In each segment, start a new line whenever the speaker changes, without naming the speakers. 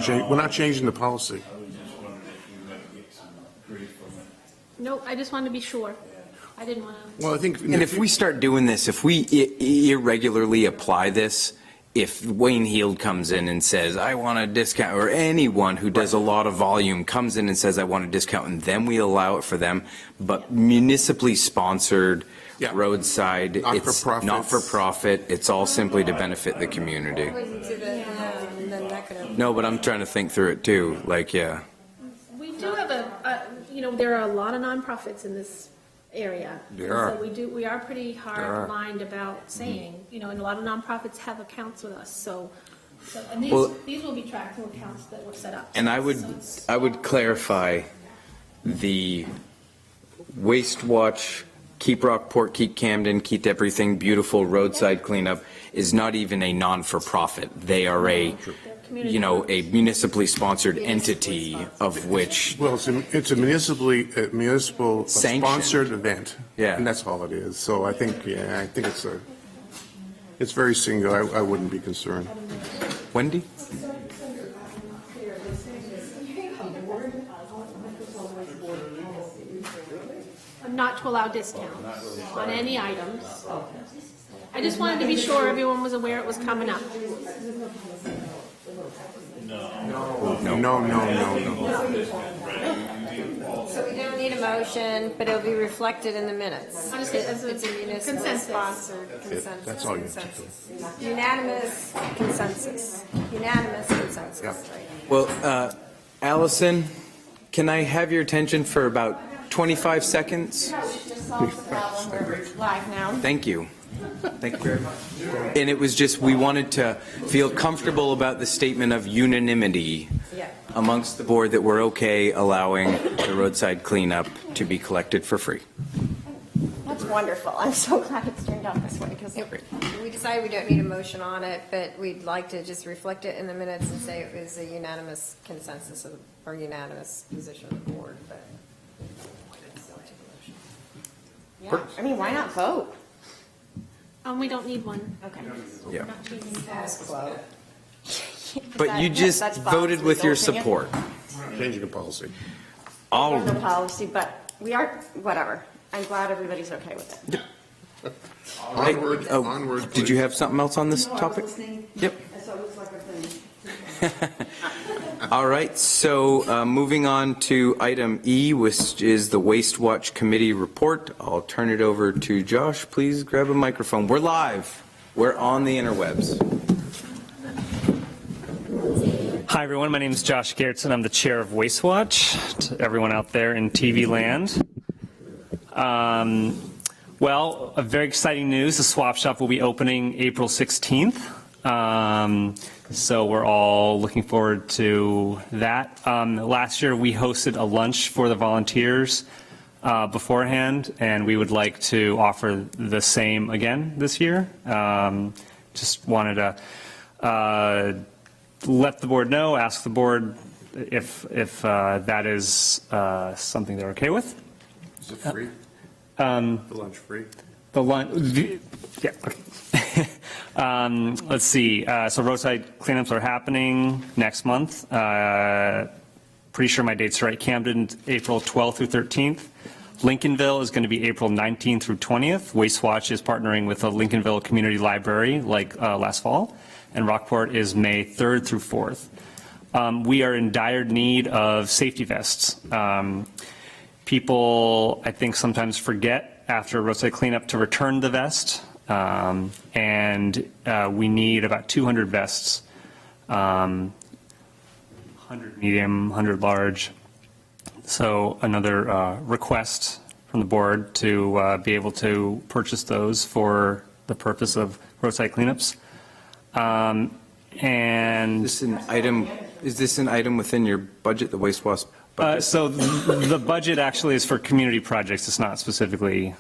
We're not changing the policy.
Nope, I just wanted to be sure. I didn't want to.
Well, I think.
And if we start doing this, if we irregularly apply this, if Wayne Heald comes in and says, I want a discount, or anyone who does a lot of volume comes in and says, I want a discount, and then we allow it for them, but municipally sponsored, roadside, it's not for profit, it's all simply to benefit the community. No, but I'm trying to think through it too, like, yeah.
We do have there are a lot of nonprofits in this area.
There are.
So we are pretty hard lined about saying, and a lot of nonprofits have accounts with us, and these will be tracked through accounts that were set up.
And I would clarify the Waste Watch, Keep Rockport, Keep Camden, Keep Everything Beautiful roadside cleanup is not even a non-for-profit. They are a municipally sponsored entity of which.
Well, it's a municipal sponsored event.
Yeah.
And that's all it is. So I think it's very single. I wouldn't be concerned.
Wendy?
Not to allow discounts on any items. I just wanted to be sure everyone was aware it was coming up.
No.
So we don't need a motion, but it'll be reflected in the minutes.
As
It's a municipal
consensus.
sponsored consensus.
That's all you have to
Consensus. Unanimous consensus. Unanimous consensus. Right.
Well, Allison, can I have your attention for about 25 seconds?
Just solved the problem. We're live now.
Thank you. Thank you very much. And it was just, we wanted to feel comfortable about the statement of unanimity amongst the board that we're okay allowing the roadside cleanup to be collected for free.
That's wonderful. I'm so glad it's turned out this way because we decided we don't need a motion on it, but we'd like to just reflect it in the minutes and say it was a unanimous consensus or unanimous position of the board. But I mean, why not vote?
We don't need one.
Okay.
Yeah.
Status quo.
But you just voted with your support.
Changing the policy.
The policy, but we are, whatever. I'm glad everybody's okay with it.
Onward.
Did you have something else on this topic? Yep. All right, so moving on to item E, which is the Waste Watch Committee report. I'll turn it over to Josh. Please grab a microphone. We're live. We're on the interwebs.
Hi, everyone. My name is Josh Gertson. I'm the chair of Waste Watch. To everyone out there in TV land. Well, a very exciting news. The swap shop will be opening April 16th. So we're all looking forward to that. Last year we hosted a lunch for the volunteers beforehand, and we would like to offer the same again this year. Just wanted to let the board know, ask the board if that is something they're okay with.
Is it free? The lunch free?
The lunch, yeah, okay. Let's see. So roadside cleanups are happening next month. Pretty sure my dates are right. Camden, April 12th through 13th. Lincolnville is going to be April 19th through 20th. Waste Watch is partnering with the Lincolnville Community Library like last fall. And Rockport is May 3rd through 4th. We are in dire need of safety vests. People, I think, sometimes forget after roadside cleanup to return the vest. And we need about 200 vests, 100 medium, 100 large. So another request from the board to be able to purchase those for the purpose of roadside cleanups. And
Is this an item within your budget, the Waste Watch budget?
so the budget actually is for community projects. It's not specifically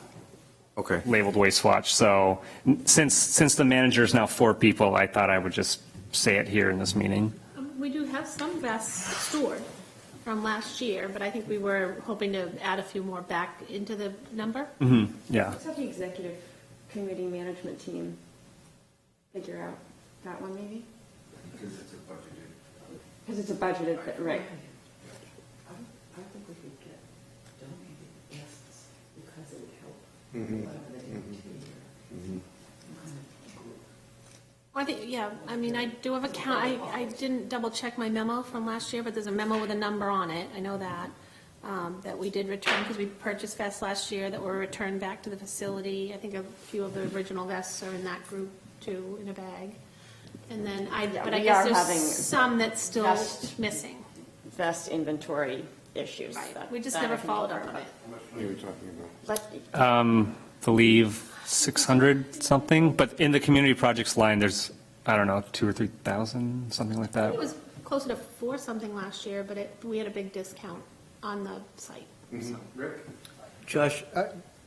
Okay.
labeled Waste Watch. So since the manager is now 4 people, I thought I would just say it here in this meeting.
We do have some vests stored from last year, but I think we were hoping to add a few more back into the number.
Yeah.
Let's have the executive committee management team figure out that one maybe. Because it's a budgeted, right.
I think we could get donated guests because it would help. Whatever they do to
I think, yeah, I mean, I do have a count, I didn't double check my memo from last year, but there's a memo with a number on it, I know that, that we did return, because we purchased vests last year that were returned back to the facility. I think a few of the original vests are in that group too, in a bag. And then but I
we
guess
are
there's
having
some that's still
vest-
missing.
Vest inventory issues.
Right, we just
that
never
I can
followed
hold
up on it.
What are we talking about?
But
Believe 600 something, but in the community projects line, there's, I don't know, 2,000 or 3,000, something like that.
It was closer to 4 something last year, but we had a big discount on the site. So.
Josh,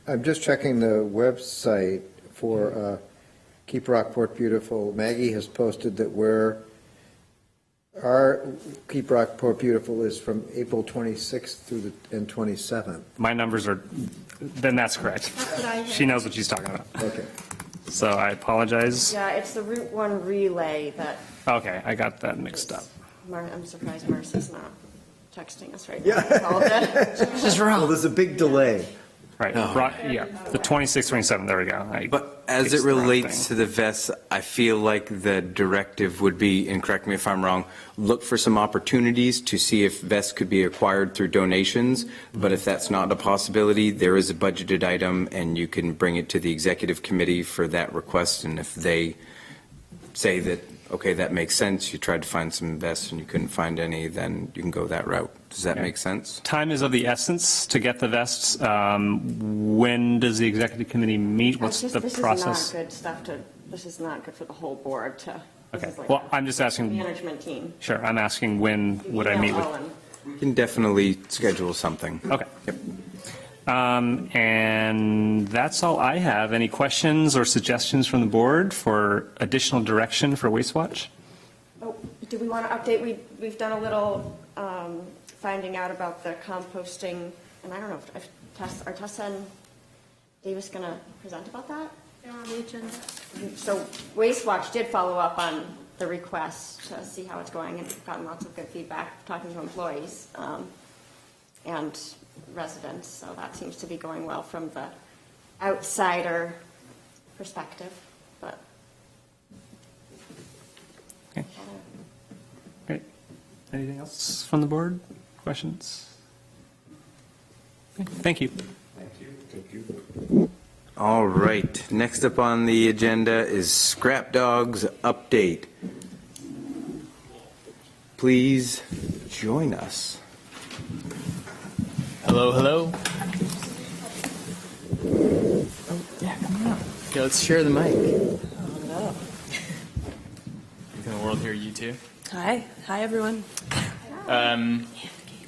I'm just checking the website for Keep Rockport Beautiful. Maggie has posted that our Keep Rockport Beautiful is from April 26th through and 27th.
My numbers are, then that's correct.
That's what I had.
She knows what she's talking about.
Okay.
So I apologize.
yeah, it's the Route 1 relay that,
Okay, I got that mixed up.
I'm surprised Marcy's not texting us right now. Yeah.
Well, there's a big delay.
Right, yeah, the 26, 27, there we go.
But as it relates to the vests, I feel like the directive would be, and correct me if I'm wrong, look for some opportunities to see if vests could be acquired through donations. But if that's not a possibility, there is a budgeted item and you can bring it to the executive committee for that request. And if they say that, okay, that makes sense, you tried to find some vests and you couldn't find any, then you can go that route. Does that make sense?
Time is of the essence to get the vests. When does the executive committee meet? What's the process?
This is not good stuff this is not good for the whole board to. this
Okay,
is like
well,
a
I'm just asking,
Management team.
sure, I'm asking when would I meet with?
Ellen.
We can definitely schedule something.
Okay. And that's all I have. Any questions or suggestions from the board for additional direction for Waste Watch?
Oh, do we want to update? We've done a little finding out about the composting, and I don't know if are Tessa and Davis going to present about that?
They're on the agenda.
So Waste Watch did follow up on the request to see how it's going, and we've gotten lots of good feedback talking to employees and residents, so that seems to be going well from the outsider perspective, but.
Okay. Great. Anything else from the board? Questions? Okay, thank you.
Thank you.
All right, next up on the agenda is Scrap Dogs update. Please join us.
Hello, hello. Oh, yeah, come on. Okay, let's share the mic.
Oh,
Can the world hear you too?
Hi. Hi, everyone.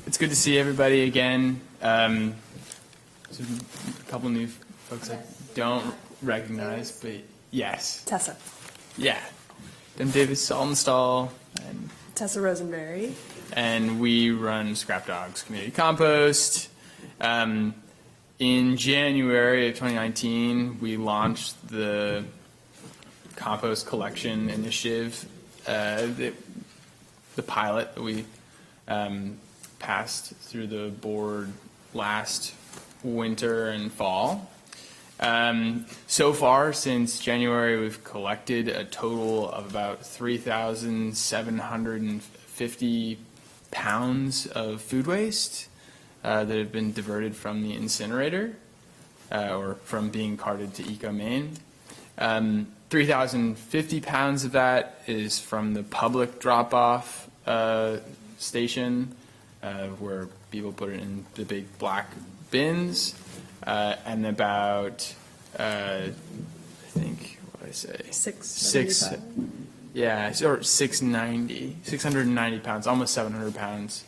It's good to see everybody again. So a couple new folks I don't recognize, but yes.
Tessa.
Yeah. I'm Davis Saltonstall, and
Tessa Rosenberry.
we run Scrap Dogs Community Compost. In January of 2019, we launched the compost collection initiative, the pilot that we passed through the board last winter and fall. So far, since January, we've collected a total of about 3,750 pounds of food waste that have been diverted from the incinerator or from being carted to EcoMaine. 3,050 pounds of that is from the public drop-off station where people put it in the big black bins, and about, I think, what did I say? 690 pounds, almost 700 pounds,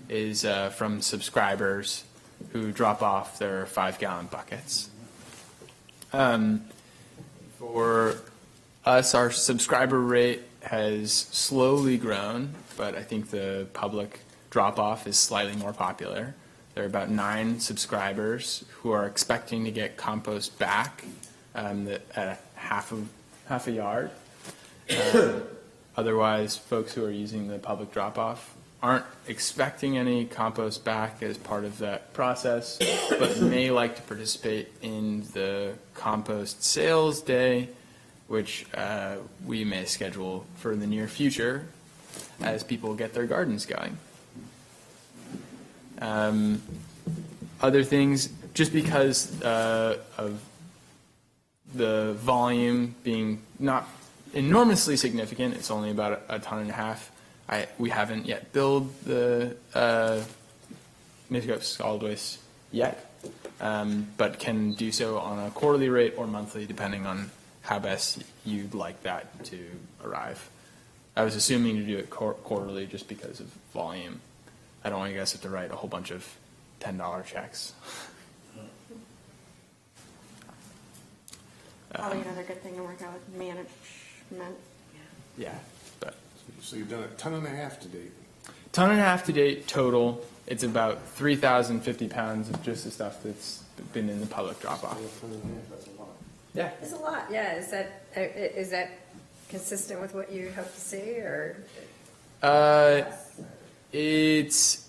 is from subscribers who drop off their 5-gallon buckets. For us, our subscriber rate has slowly grown, but I think the public drop-off is slightly more popular. There are about 9 subscribers who are expecting to get compost back at half a yard. Otherwise, folks who are using the public drop-off aren't expecting any compost back as part of that process, but may like to participate in the compost sales day, which we may schedule for the near future as people get their gardens going. Other things, just because of the volume being not enormously significant, it's only about a ton and a half. We haven't yet billed the Mcswc solid waste yet, but can do so on a quarterly rate or monthly, depending on how best you'd like that to arrive. I was assuming to do it quarterly just because of volume. I don't want you guys to have to write a whole bunch of $10 checks.
Probably another good thing to work out with management.
Yeah, but
So you've done a ton and a half to date.
ton and a half to date total. It's about 3,050 pounds of just the stuff that's been in the public drop-off. Yeah.
It's a lot, yeah. Is that consistent with what you hope to see, or?
It's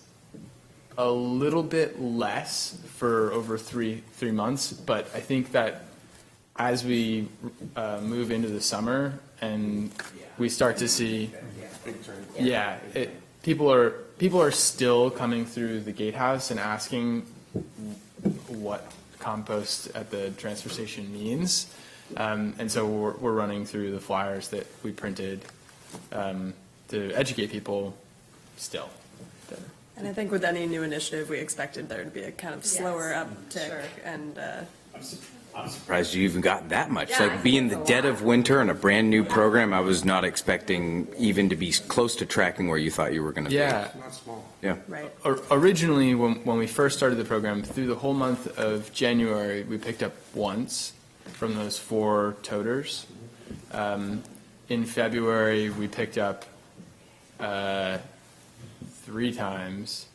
a little bit less for over three months, but I think that as we move into the summer and we start to see, yeah, people are still coming through the gatehouse and asking what compost at the transfer station means, and so we're running through the flyers that we printed to educate people still.
And I think with any new initiative, we expected there to be a kind of slower uptick,
Sure.
and
I'm surprised you even got that much. Like being the dead of winter and a brand new program, I was not expecting even to be close to tracking where you thought you were going to be.
Yeah.
It's not small.
Yeah.
right.
Originally, when we first started the program, through the whole month of January, we picked up once from those 4 toters. In February, we picked up 3 times,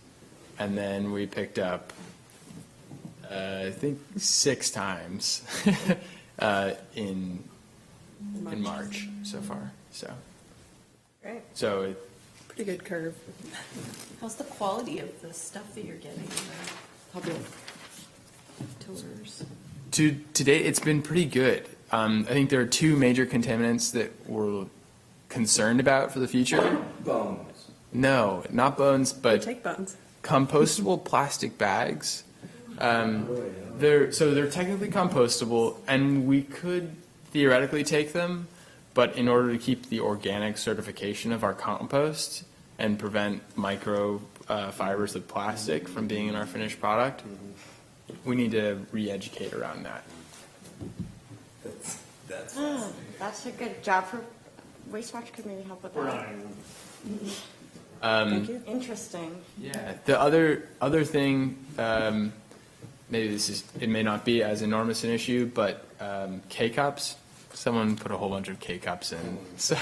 and then we picked up, I think, 6 times in March so far.
Great.
So it,
Pretty good curve.
How's the quality of the stuff that you're getting in the public tours?
to date, it's been pretty good. I think there are 2 major contaminants that we're concerned about for the future.
Bones.
No, not bones,
We
but
take bones.
compostable plastic bags. They're technically compostable, and we could theoretically take them, but in order to keep the organic certification of our compost and prevent micro fibers of plastic from being in our finished product, we need to re-educate around that.
That's a good job for, Waste Watch could maybe help with that.
Thank you.
Interesting.
Yeah. The other thing, maybe it may not be as enormous an issue, but K-cups. Someone put a whole bunch of K-cups in. So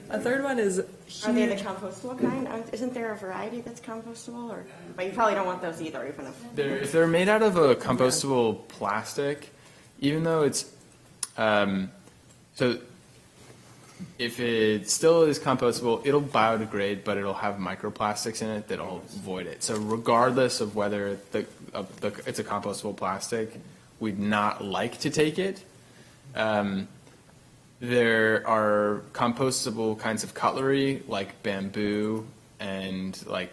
A third one is
Are they the
huge.
compostable kind? Isn't there a variety that's compostable, or, but you probably don't want those either, even if.
if they're made out of a compostable plastic, even though it's so if it still is compostable, it'll biodegrade, but it'll have microplastics in it that'll void it. So regardless of whether it's a compostable plastic, we'd not like to take it. There are compostable kinds of cutlery like bamboo and like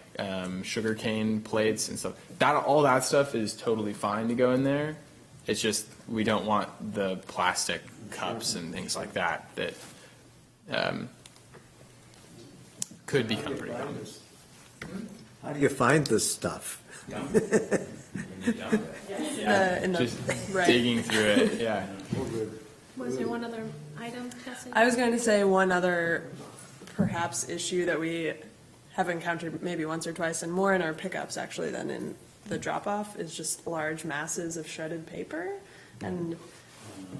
sugarcane plates and stuff. All that stuff is totally fine to go in there. It's just we don't want the plastic cups and things like that could become pretty common.
How do you find this stuff?
In the,
Just
right.
digging through it, yeah.
Was there one other item, Cassie?
I was going to say one other perhaps issue that we have encountered maybe once or twice, and more in our pickups actually than in the drop-off, is just large masses of shredded paper, and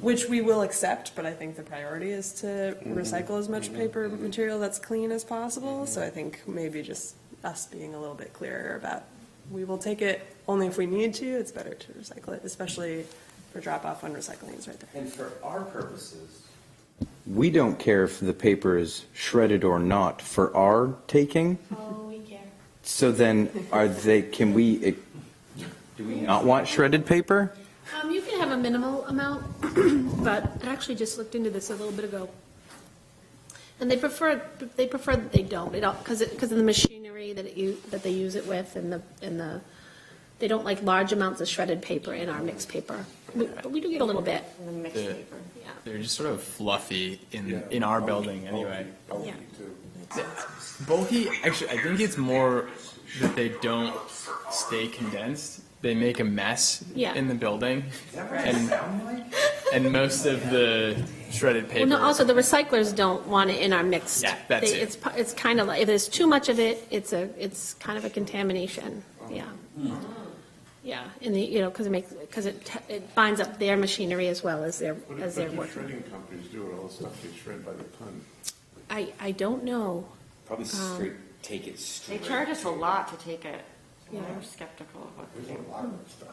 which we will accept, but I think the priority is to recycle as much paper material that's clean as possible. So I think maybe just us being a little bit clearer about, we will take it only if we need to. It's better to recycle it, especially for drop-off when recycling is right there.
And for our purposes, we don't care if the paper is shredded or not for our taking.
Oh, we care.
So then can we, do we not want shredded paper?
You can have a minimal amount, but I actually just looked into this a little bit ago. And they prefer that they don't, because of the machinery that they use it with and they don't like large amounts of shredded paper in our mixed paper. But we do get a little bit.
In the mixed
The-
paper.
Yeah.
They're just sort of fluffy in our building anyway.
Yeah.
Bulky, actually, I think it's more that they don't stay condensed. They make a mess
Yeah.
in the building, and most of the shredded paper.
Well, no, also the recyclers don't want it in our mixed.
Yeah, that's it.
It's kind of like, if there's too much of it, it's kind of a contamination, yeah. Yeah, because it binds up their machinery as well as their
What do
working.
shredding companies do with all the stuff they shred by the ton?
I don't know.
Probably straight, take it
They
straight.
charge us a lot to take it.
Yeah.
I'm skeptical of what they do.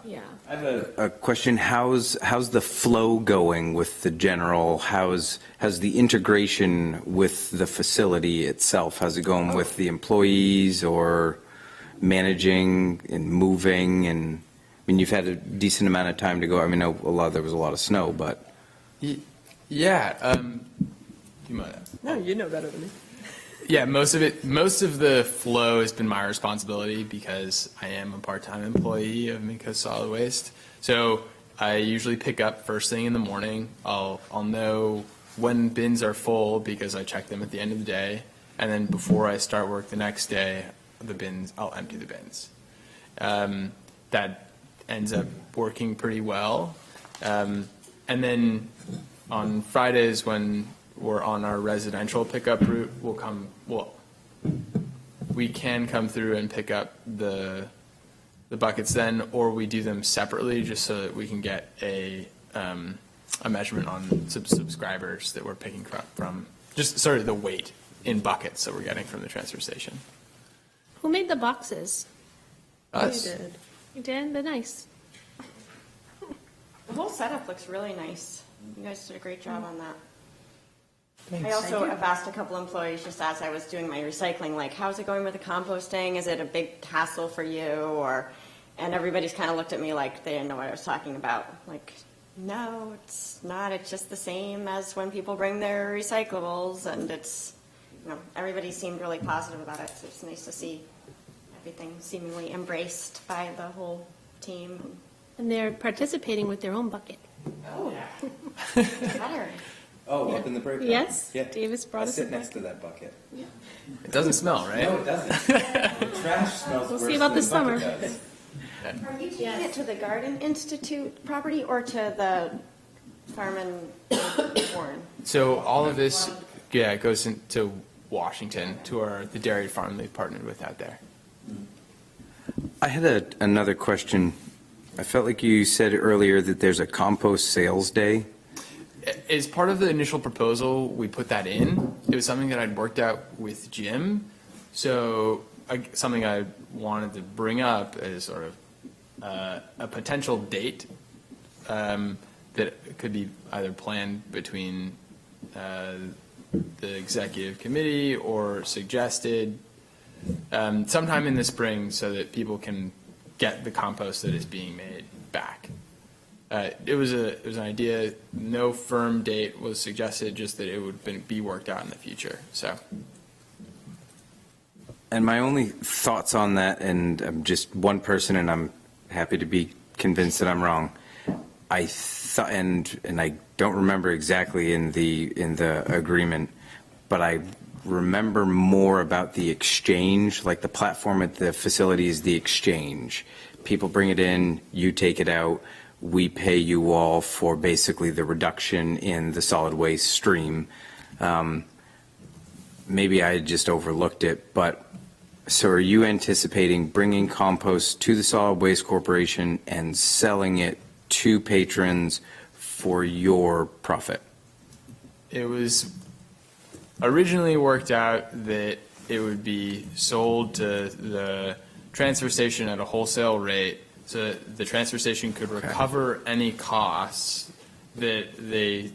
Yeah.
I have a question. How's the flow going with the general? How's the integration with the facility itself? How's it going with the employees or managing and moving? And I mean, you've had a decent amount of time to go. I mean, there was a lot of snow, but
Yeah. You might.
No, you know better than me.
Yeah, most of the flow has been my responsibility because I am a part-time employee of Mcswc Solid Waste. So I usually pick up first thing in the morning. I'll know when bins are full because I check them at the end of the day, and then before I start work the next day, I'll empty the bins. That ends up working pretty well. And then on Fridays when we're on our residential pickup route, we can come through and pick up the buckets then, or we do them separately just so that we can get a measurement on subscribers that we're picking from, just sort of the weight in buckets that we're getting from the transfer station.
Who made the boxes?
Us.
You did.
You did? They're nice.
The whole setup looks really nice. You guys did a great job on that. I also have asked a couple employees just as I was doing my recycling, like, how's it going with the composting? Is it a big hassle for you? And everybody's kind of looked at me like they didn't know what I was talking about. Like, no, it's not. It's just the same as when people bring their recyclables, and everybody seemed really positive about it. So it's nice to see everything seemingly embraced by the whole team.
And they're participating with their own bucket.
Better.
oh, up in the break room.
Yes?
Yeah.
Davis brought us a bucket.
to that bucket.
It doesn't smell, right?
No, it doesn't. The trash smells
We'll
worse
see about
than
this
the bucket
summer.
does.
Are you taking it to the Garden Institute property or to the Farm and Corn?
So all of this, goes into Washington to the dairy farm they've partnered with out there.
I had another question. I felt like you said earlier that there's a compost sales day.
As part of the initial proposal, we put that in. It was something that I'd worked out with Jim. So something I wanted to bring up as sort of a potential date that could be either planned between the executive committee or suggested sometime in the spring so that people can get the compost that is being made back. It was an idea. No firm date was suggested, just that it would be worked out in the future. So.
And my only thoughts on that, and I'm just one person, and I'm happy to be convinced that I'm wrong. I thought, and I don't remember exactly in the agreement, but I remember more about the exchange, like the platform at the facility is the exchange. People bring it in, you take it out, we pay you all for basically the reduction in the solid waste stream. Maybe I just overlooked it, but so are you anticipating bringing compost to the Solid Waste Corporation and selling it to patrons for your profit?
It was originally worked out that it would be sold to the transfer station at a wholesale rate so that the transfer station could recover any costs that they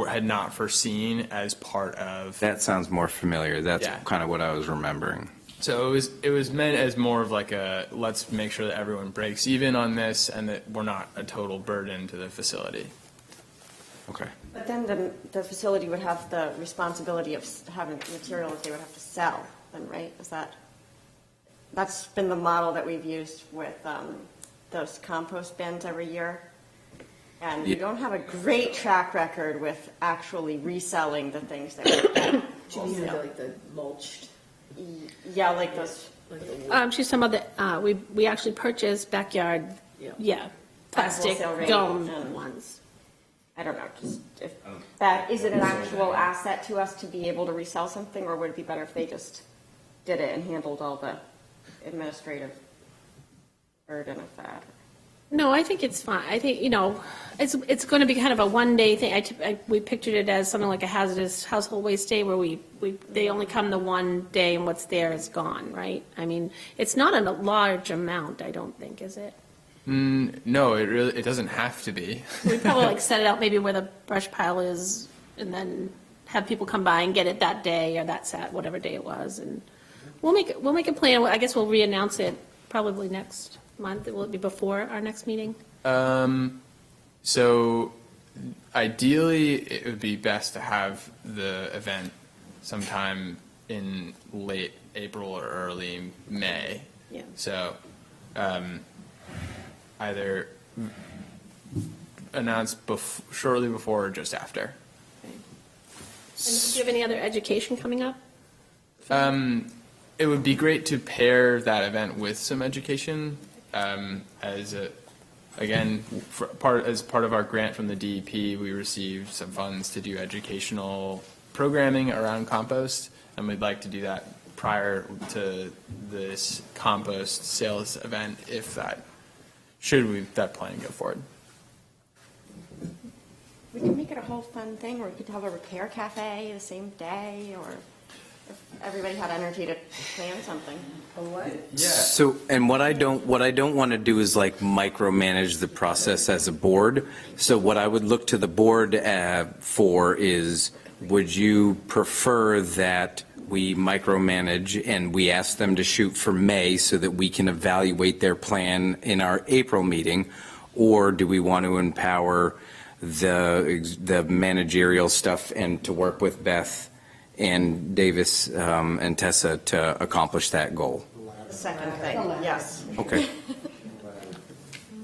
had not foreseen as part of.
That sounds more familiar. That's
Yeah.
kind of what I was remembering.
So it was meant as more of like a, let's make sure that everyone breaks even on this and that we're not a total burden to the facility.
Okay.
But then the facility would have the responsibility of having materials they would have to sell, then, right? That's been the model that we've used with those compost bins every year. And we
Yeah.
don't have a great track record with actually reselling the things that we get.
Do you mean like the mulched?
Yeah, like those,
She's talking about the, we actually purchased backyard,
Yeah.
plastic
wholesale rate
dome
and-
ones.
I don't know, just if that, is it an actual asset to us to be able to resell something, or would it be better if they just did it and handled all the administrative burden of that?
No, I think it's fine. I think, it's going to be kind of a one-day thing. We pictured it as something like a hazardous household waste day where they only come the one day and what's there is gone, right? I mean, it's not a large amount, I don't think, is it?
No, it doesn't have to be.
We probably like set it out maybe where the brush pile is and then have people come by and get it that day or whatever day it was. And we'll make a plan. I guess we'll re-announce it probably next month. Will it be before our next meeting?
So ideally, it would be best to have the event sometime in late April or early May.
Yeah.
So either announce shortly before or just after.
And do you have any other education coming up?
It would be great to pair that event with some education as part of our grant from the DEP. We received some funds to do educational programming around compost, and we'd like to do that prior to this compost sales event if that plan go forward.
We could make it a whole fun thing, or we could have a repair cafe the same day, or if everybody had energy to plan something.
So, and what I don't want to do is like micromanage the process as a board. So what I would look to the board for is, would you prefer that we micromanage and we ask them to shoot for May so that we can evaluate their plan in our April meeting? Or do we want to empower the managerial stuff and to work with Beth and Davis and Tessa to accomplish that goal?
The second thing, yes.
Okay.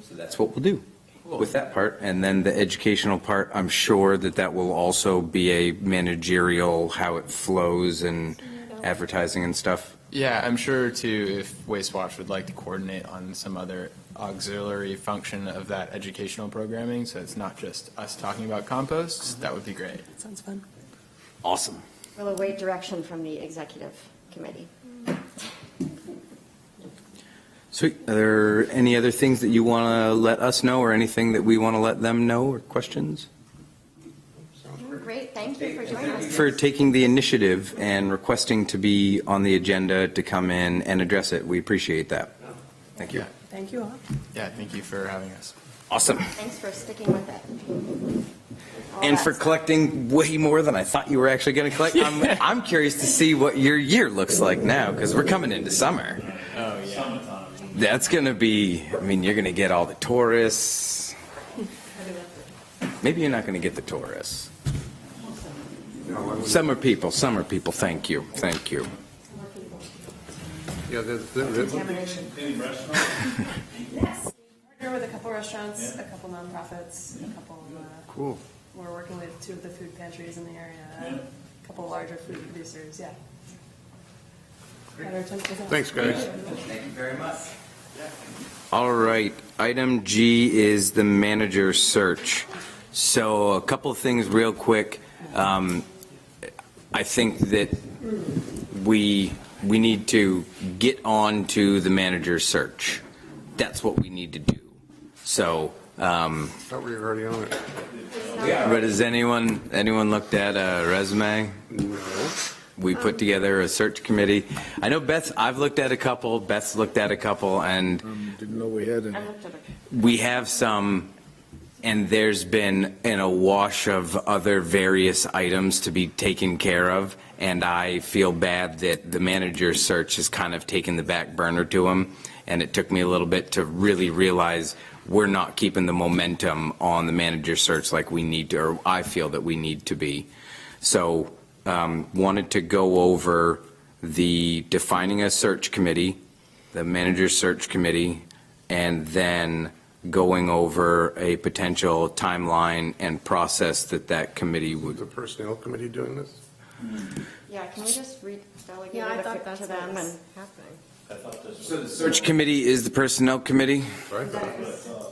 So that's what we'll do with that part. And then the educational part, I'm sure that will also be a managerial, how it flows and advertising and stuff.
Yeah, I'm sure too, if Waste Watch would like to coordinate on some other auxiliary function of that educational programming, so it's not just us talking about composts, that would be great.
Sounds fun.
Awesome.
We'll await direction from the executive committee.
Sweet. Are there any other things that you want to let us know or anything that we want to let them know or questions?
Great, thank you for joining us.
For taking the initiative and requesting to be on the agenda to come in and address it. We appreciate that. Thank you.
Thank you all.
Yeah, thank you for having us.
Awesome.
Thanks for sticking with it. All
And
that
for
stuff.
collecting way more than I thought you were actually going to collect. I'm curious to see what your year looks like now, because we're coming into summer.
Oh, yeah.
That's going to be, I mean, you're going to get all the tourists. Maybe you're not going to get the tourists. Summer people, thank you, thank you.
Yeah,
Yes. Partner with a couple restaurants, a couple nonprofits, a couple,
cool.
we're working with 2 of the food pantries in the area, a couple larger food producers, yeah.
Thanks, guys.
Thank you very much. All right, item G is the manager search. So a couple of things real quick. I think that we need to get on to the manager search. That's what we need to do. So,
Thought we were already on it.
but has anyone looked at a resume?
No.
We put together a search committee. I know I've looked at a couple, Beth's looked at a couple, and
Didn't know we had any.
I looked at it.
we have some And there's been an awash of other various items to be taken care of, and I feel bad that the manager search has kind of taken the back burner to him, and it took me a little bit to really realize we're not keeping the momentum on the manager search like we need to, or I feel that we need to be. So, wanted to go over the defining a search committee, the manager search committee, and then going over a potential timeline and process that committee
The
would.
personnel committee doing this?
Yeah, can we just redelegate
Yeah, I
it
thought that's
to
what
them
was
and
happening.
So the search committee is the personnel committee?
Right?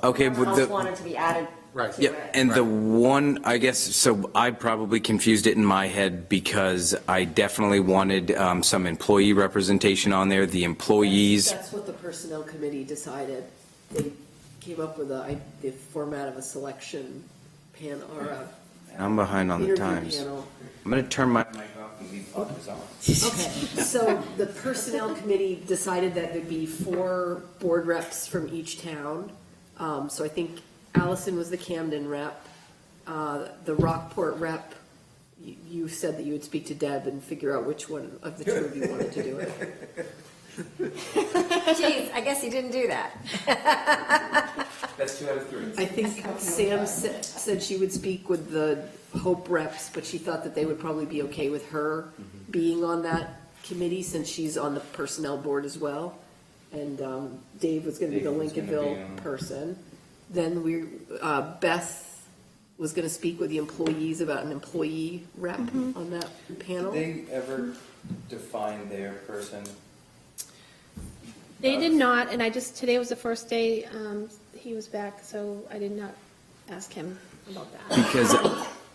Okay, but
else
the.
wanted to be added
Right.
to
Yeah,
it?
and the one, I guess, so I probably confused it in my head because I definitely wanted some employee representation on there. The employees,
That's what the personnel committee decided. They came up with the format of a selection panel, or a
I'm behind on the
interview
times.
panel.
I'm going to turn my mic off and leave focus on.
Okay, so the personnel committee decided that there'd be 4 board reps from each town. So I think Allison was the Camden rep. The Rockport rep, you said that you would speak to Deb and figure out which one of the two of you wanted to do it.
Geez, I guess he didn't do that.
That's 2 out of 3.
I think Sam said she would speak with the Hope reps, but she thought that they would probably be okay with her being on that committee since she's on the personnel board as well. And Dave was going to be the
Dave was gonna be
Lincolnville
on.
person. Then Beth was going to speak with the employees about an employee rep on that panel.
Did they ever define their person?
They did not, and today was the first day he was back, so I did not ask him about that.
Because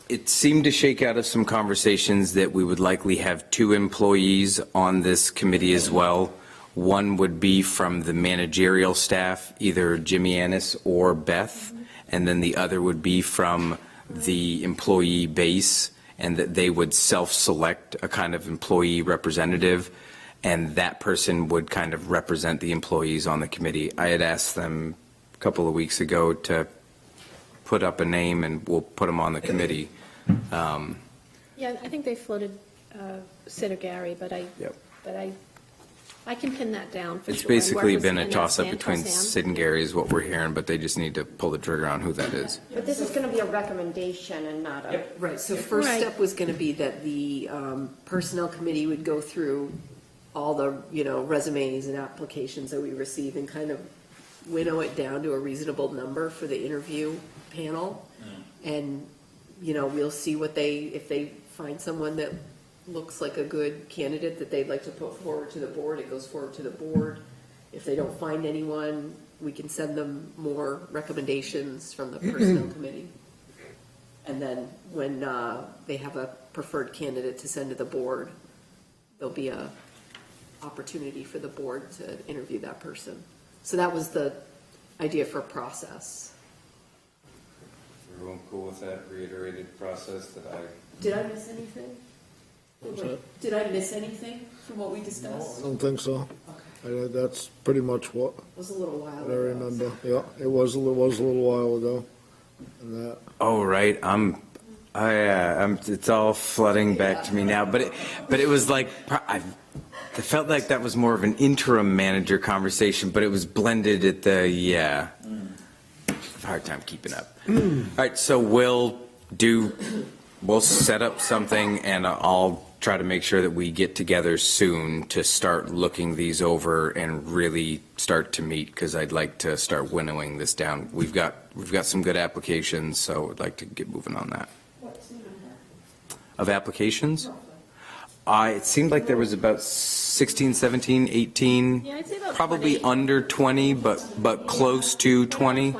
it seemed to shake out of some conversations that we would likely have 2 employees on this committee as well. One would be from the managerial staff, either Jimmy Annis or Beth, and then the other would be from the employee base, and that they would self-select a kind of employee representative, and that person would kind of represent the employees on the committee. I had asked them a couple of weeks ago to put up a name, and we'll put them on the committee.
Yeah, I think they floated Sid or Gary, but
Yep.
I can pin that down for sure.
It's
and
basically
work with
been a
Sam.
toss-up
Sam,
between
Sam.
Sid and Gary is what we're hearing, but they just need to pull the trigger on who that is.
But this is going to be a recommendation and not a.
Right, so first
Right.
step was going to be that the personnel committee would go through all the, resumes and applications that we receive and kind of winnow it down to a reasonable number for the interview panel. And, we'll see if they find someone that looks like a good candidate that they'd like to put forward to the board, it goes forward to the board. If they don't find anyone, we can send them more recommendations from the personnel committee. And then when they have a preferred candidate to send to the board, there'll be a opportunity for the board to interview that person. So that was the idea for process.
Everyone cool with that reiterated process that I...
Did I miss anything? Did I miss anything from what we discussed?
I don't think so.
Okay.
That's pretty much what
It was a little while
I
ago.
remember. Yeah, it was a little while ago. And that,
Oh, right, it's all flooding back to me now, but it was like, I felt like that was more of an interim manager conversation, but it was blended at the, hard time keeping up. All right, so we'll set up something, and I'll try to make sure that we get together soon to start looking these over and really start to meet, because I'd like to start winnowing this down. We've got some good applications, so I'd like to get moving on that.
What's the number?
Of applications? It seemed like there was about 16, 17, 18,
Yeah, I'd say about
probably
20.
under 20, but close to 20.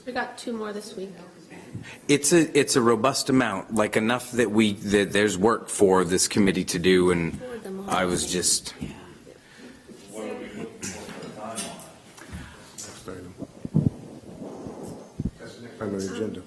We got 2 more this week.
It's a robust amount, like enough that there's work for this committee to do, and I was just,
Next item. That's the next item on the agenda.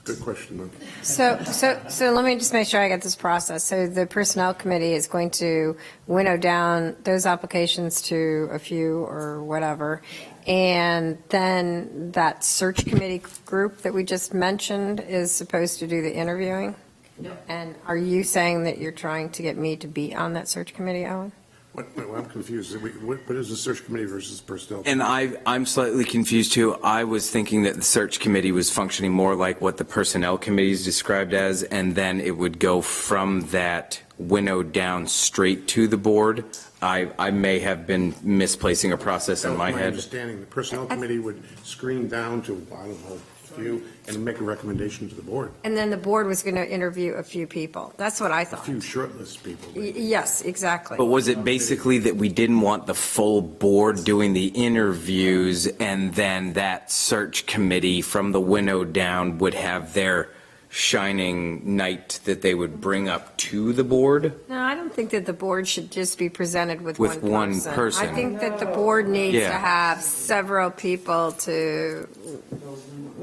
Good question. question then.
So let me just make sure I get this process. So the Personnel Committee is going to winnow down those applications to a few or whatever. And then that search committee group that we just mentioned is supposed to do the interviewing?
No.
And are you saying that you're trying to get me to be on that search committee, Owen?
I'm confused. What is the search committee versus personnel?
And I'm slightly confused too. I was thinking that the search committee was functioning more like what the personnel committee is described as, and then it would go from that winnowed down straight to the board. I may have been misplacing a process in my
My
head.
understanding, the personnel committee would screen down to, I don't know, a few, and make a recommendation to the board.
And then the board was going to interview a few people. That's what I
A
thought.
few shortlist people.
Yes, exactly.
But was it basically that we didn't want the full board doing the interviews, and then that search committee from the winnow down would have their shining knight that they would bring up to the board?
No, I don't think that the board should just be presented with
With
one
one person.
I think that the board needs to
Yeah.
have several people to.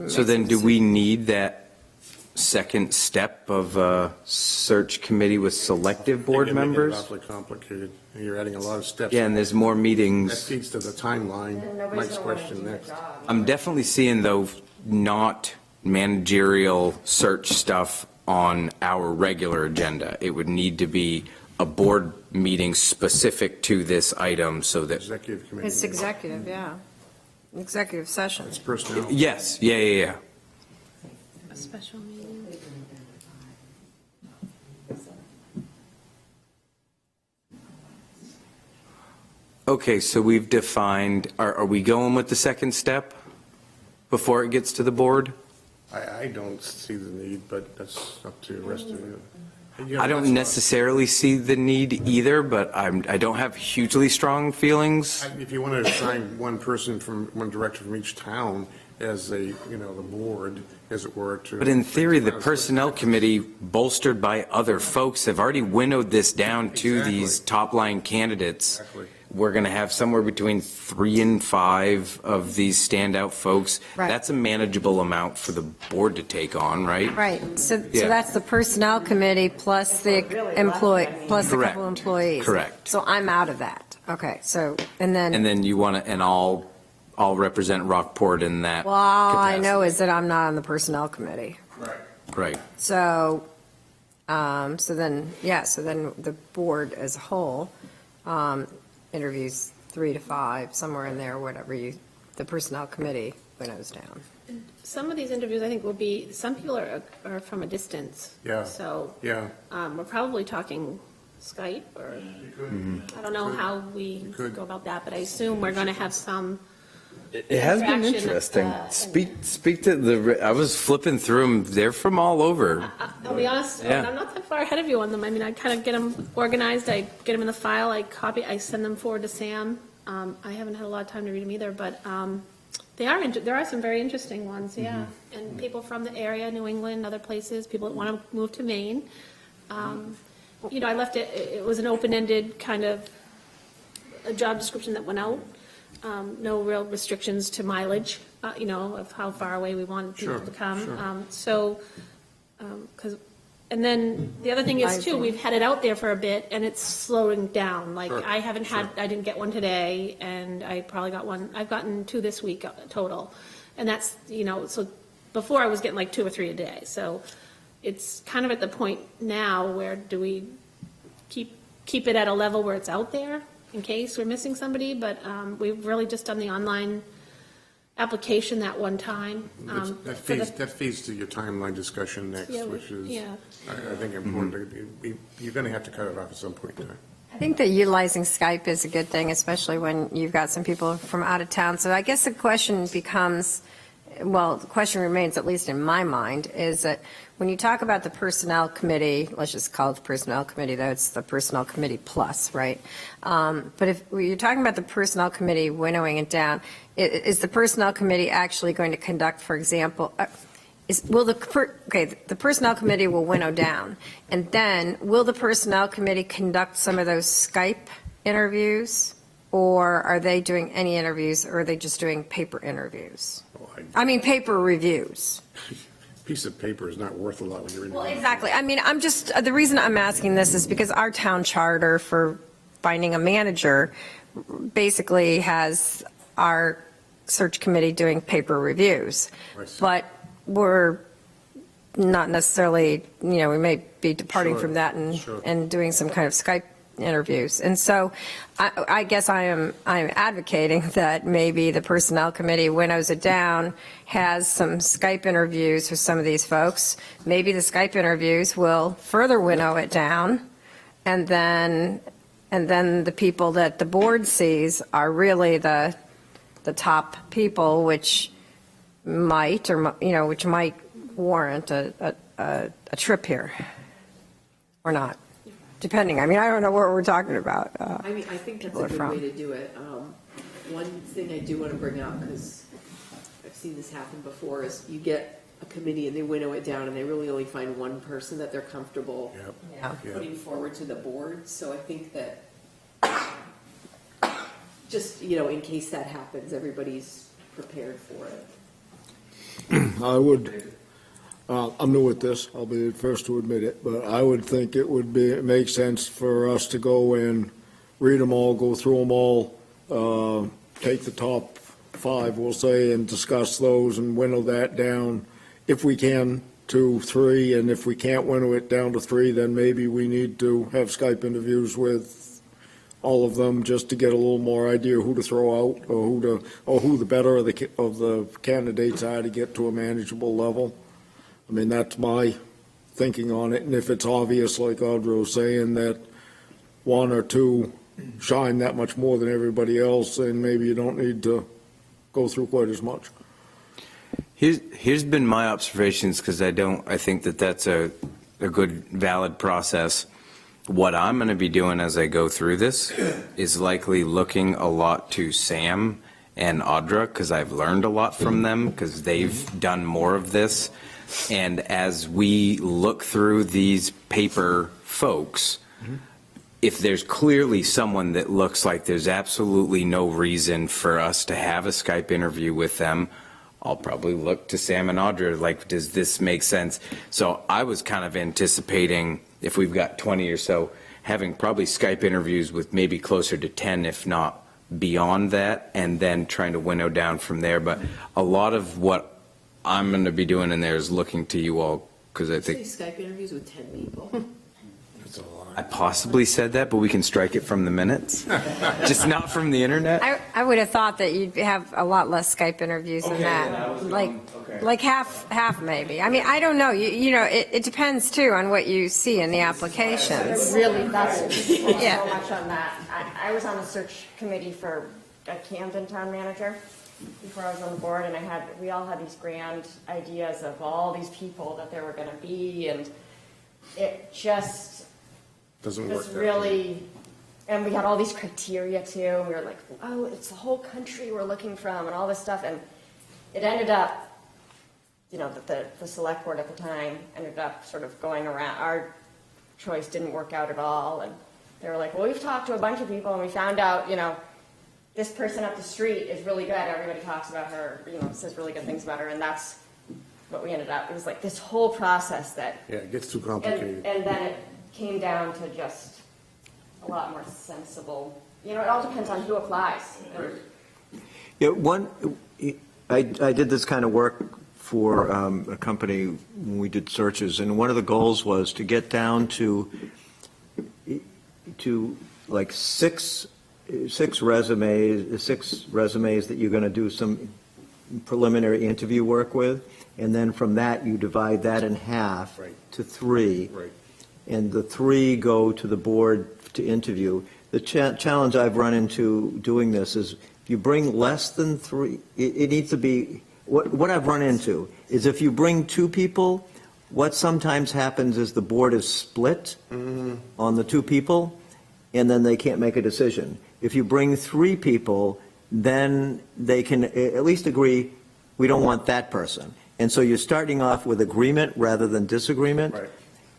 So then do we need that second step of a search committee with selective board
You're making it
members?
awfully complicated. You're adding a lot of steps.
Yeah, and there's more
That
meetings.
feeds to the timeline. Mike's question next.
I'm definitely seeing though, not managerial search stuff on our regular agenda. It would need to be a board meeting specific to this item so that,
Executive committee.
It's executive, yeah. Executive session.
It's personnel.
yes, yeah.
A special meeting.
Okay, so we've defined, are we going with the second step before it gets to the board?
I don't see the need, but that's up to the rest of you.
I don't necessarily see the need either, but I don't have hugely strong feelings.
If you want to assign one person from, one director from each town as the board, as it were, to.
But in theory, the personnel committee, bolstered by other folks, have already winnowed this down to these top-line candidates.
Exactly.
We're going to have somewhere between 3 and 5 of these standout folks.
Right.
That's a manageable amount for the board to take on, right?
Right, so
Yeah.
that's the personnel committee plus the employee, plus a couple
Correct.
employees.
Correct.
So I'm out of that. Okay, so, and then,
And then you want to, and I'll represent Rockport in that
well, all I
capacity.
know is that I'm not on the personnel committee.
Right.
So, so then the board as a whole interviews 3 to 5, somewhere in there, whatever the personnel committee winnows down.
Some of these interviews, I think, will be, some people are from a distance.
Yeah.
So
Yeah.
we're probably talking Skype, or I don't know how we
could.
go about that, but I assume we're going to have some.
It has been
interaction,
interesting.
and-
Speak to I was flipping through them. They're from all over.
I'll be honest,
Yeah.
I'm not that far ahead of you on them. I mean, I kind of get them organized, I get them in the file, I send them forward to Sam. I haven't had a lot of time to read them either, but there are some very interesting ones, yeah. And people from the area, New England, other places, people that want to move to Maine. I left it was an open-ended kind of a job description that went out. No real restrictions to mileage, of how far away we want people to come.
Sure.
And then the other thing is too, we've had it out there for a bit and it's slowing down. Like
Sure,
I didn't get one today and I probably got one, I've gotten 2 this week total. And that's, so before I was getting like 2 or 3 a day. So it's kind of at the point now where do we keep it at a level where it's out there in case we're missing somebody, but we've really just done the online application that one time.
That feeds to your timeline discussion next,
Yeah,
which is,
yeah.
I think, important. You're going to have to cut it off at some point in time.
I think that utilizing Skype is a good thing, especially when you've got some people from out of town. So I guess the question becomes, well, the question remains, at least in my mind, is that when you talk about the personnel committee, let's just call it the personnel committee, though it's the personnel committee plus, right? But if you're talking about the personnel committee winnowing it down, is the personnel committee actually going to conduct, for example, the personnel committee will winnow down, and then will the personnel committee conduct some of those Skype interviews, or are they doing any interviews, or are they just doing paper interviews? I mean, paper reviews.
piece of paper is not worth a lot when you're in.
Well, exactly. I mean, I'm just, the reason I'm asking this is because our town charter for finding a manager basically has our search committee doing paper reviews.
I see.
But we're not necessarily, we may be departing
Sure,
from that
sure.
and doing some kind of Skype interviews. And so I guess I'm advocating that maybe the personnel committee winnows it down, has some Skype interviews with some of these folks. Maybe the Skype interviews will further winnow it down. And then the people that the board sees are really the top people, which might, which might warrant a trip here or not. Depending, I don't know what we're talking about.
I mean, I think that's
people
a
are
good
from.
way to do it. One thing I do want to bring up, because I've seen this happen before, is you get a committee and they winnow it down and they really only find one person that they're comfortable
Yep.
Yeah.
putting forward to the board. So I think that just, in case that happens, everybody's prepared for it.
I would, I'm new at this, I'll be the first to admit it, but I would think it would make sense for us to go and read them all, go through them all, take the top 5, we'll say, and discuss those and winnow that down, if we can, to 3, and if we can't winnow it down to 3, then maybe we need to have Skype interviews with all of them, just to get a little more idea who to throw out, or who the better of the candidates are to get to a manageable level. I mean, that's my thinking on it, and if it's obvious, like Audra was saying, that 1 or 2 shine that much more than everybody else, then maybe you don't need to go through quite as much.
Here's been my observations, because I think that that's a good, valid process. What I'm going to be doing as I go through this is likely looking a lot to Sam and Audra, because I've learned a lot from them, because they've done more of this. And as we look through these paper folks, if there's clearly someone that looks like there's absolutely no reason for us to have a Skype interview with them, I'll probably look to Sam and Audra, like, does this make sense? So I was kind of anticipating, if we've got 20 or so, having probably Skype interviews with maybe closer to 10, if not beyond that, and then trying to winnow down from there. But a lot of what I'm going to be doing in there is looking to you all, because I think
Say Skype interviews with 10 people.
I possibly said that, but we can strike it from the minutes, just not from the internet.
I would have thought that you'd have a lot less Skype interviews than that, like half maybe. I mean, I don't know, it depends too on what you see in the applications.
Really, that's
Yeah.
so much on that. I was on the search committee for a Camden town manager before I was on the board, and we all had these grand ideas of all these people that there were going to be, and it just
Doesn't work
was
that way.
really, and we had all these criteria too, and we were like, oh, it's the whole country we're looking from, and all this stuff, and it ended up, that the select board at the time ended up sort of going around, our choice didn't work out at all, and they were like, well, we've talked to a bunch of people, and we found out, this person up the street is really good, everybody talks about her, says really good things about her, and that's what we ended up, it was like this whole process that,
Yeah, it gets too complicated.
and then it came down to just a lot more sensible, it all depends on who applies.
Yeah, I did this kind of work for a company when we did searches, and one of the goals was to get down to like six resumes that you're going to do some preliminary interview work with, and then from that you divide that in half
Right.
to 3.
Right.
And the 3 go to the board to interview. The challenge I've run into doing this is if you bring less than 3, it needs to be, what I've run into is if you bring 2 people, what sometimes happens is the board is split on the 2 people, and then they can't make a decision. If you bring 3 people, then they can at least agree, we don't want that person. And so you're starting off with agreement rather than disagreement.
Right.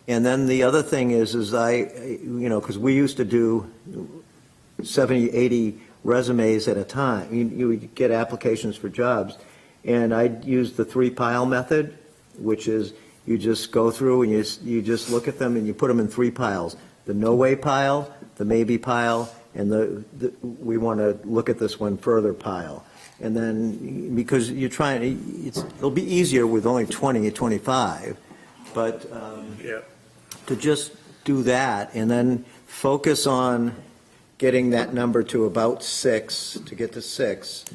And then the other thing is because we used to do 70, 80 resumes at a time. You would get applications for jobs. And I'd use the 3-pile method. which is you just go through and you just look at them and you put them in three piles: the no way pile, the maybe pile, and the we want to look at this one further pile. And then, because you're trying, it'll be easier with only 20 or 25, but to just do that and then focus on getting that number to about 6, to get to 6,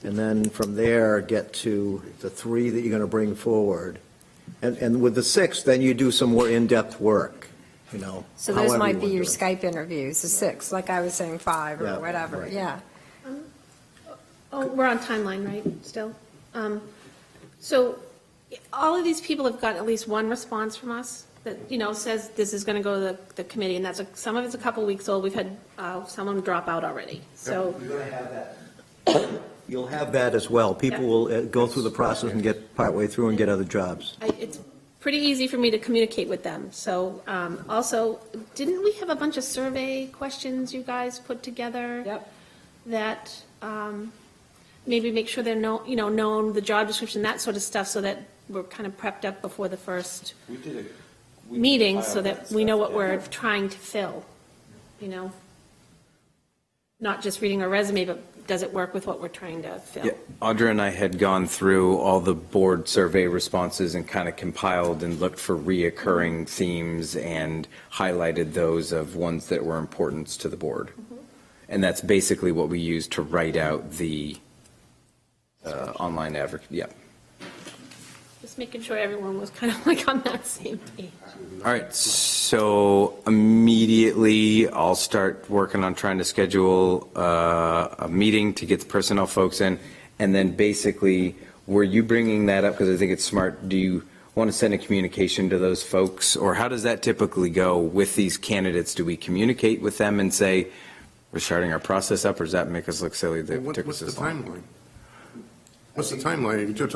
and then from there get to the 3 that you're going to bring forward. And with the 6, then you do some more in-depth work, you know.
So those
however
might
you
be
want
your
to do it.
Skype interviews, the 6, like I was saying, 5 or
Yeah,
whatever,
right.
yeah.
Oh, we're on timeline, right, still? So all of these people have got at least one response from us that, you know, says this is going to go to the committee, and some of it's a couple weeks old. We've had someone drop out already, so.
You're going to have that. You'll have that as well. People will go through the process and get partway through and get other jobs.
It's pretty easy for me to communicate with them. So also, didn't we have a bunch of survey questions you guys put together?
Yep.
That maybe make sure they're known, the job description, that sort of stuff, so that we're kind of prepped up before the first meeting, so that we know what we're trying to fill, you know? Not just reading a resume, but does it work with what we're trying to fill?
Yeah, Audra and I had gone through all the board survey responses and kind of compiled and looked for reoccurring themes and highlighted those of ones that were important to the board. And that's basically what we used to write out the online yeah.
Just making sure everyone was kind of like on that same page.
All right, so immediately I'll start working on trying to schedule a meeting to get the personnel folks in. And then basically, were you bringing that up, because I think it's smart, do you want to send a communication to those folks? Or how does that typically go with these candidates? Do we communicate with them and say, we're starting our process up, or does that make us look silly that it took us
What's the
this long?
timeline? What's the timeline? You're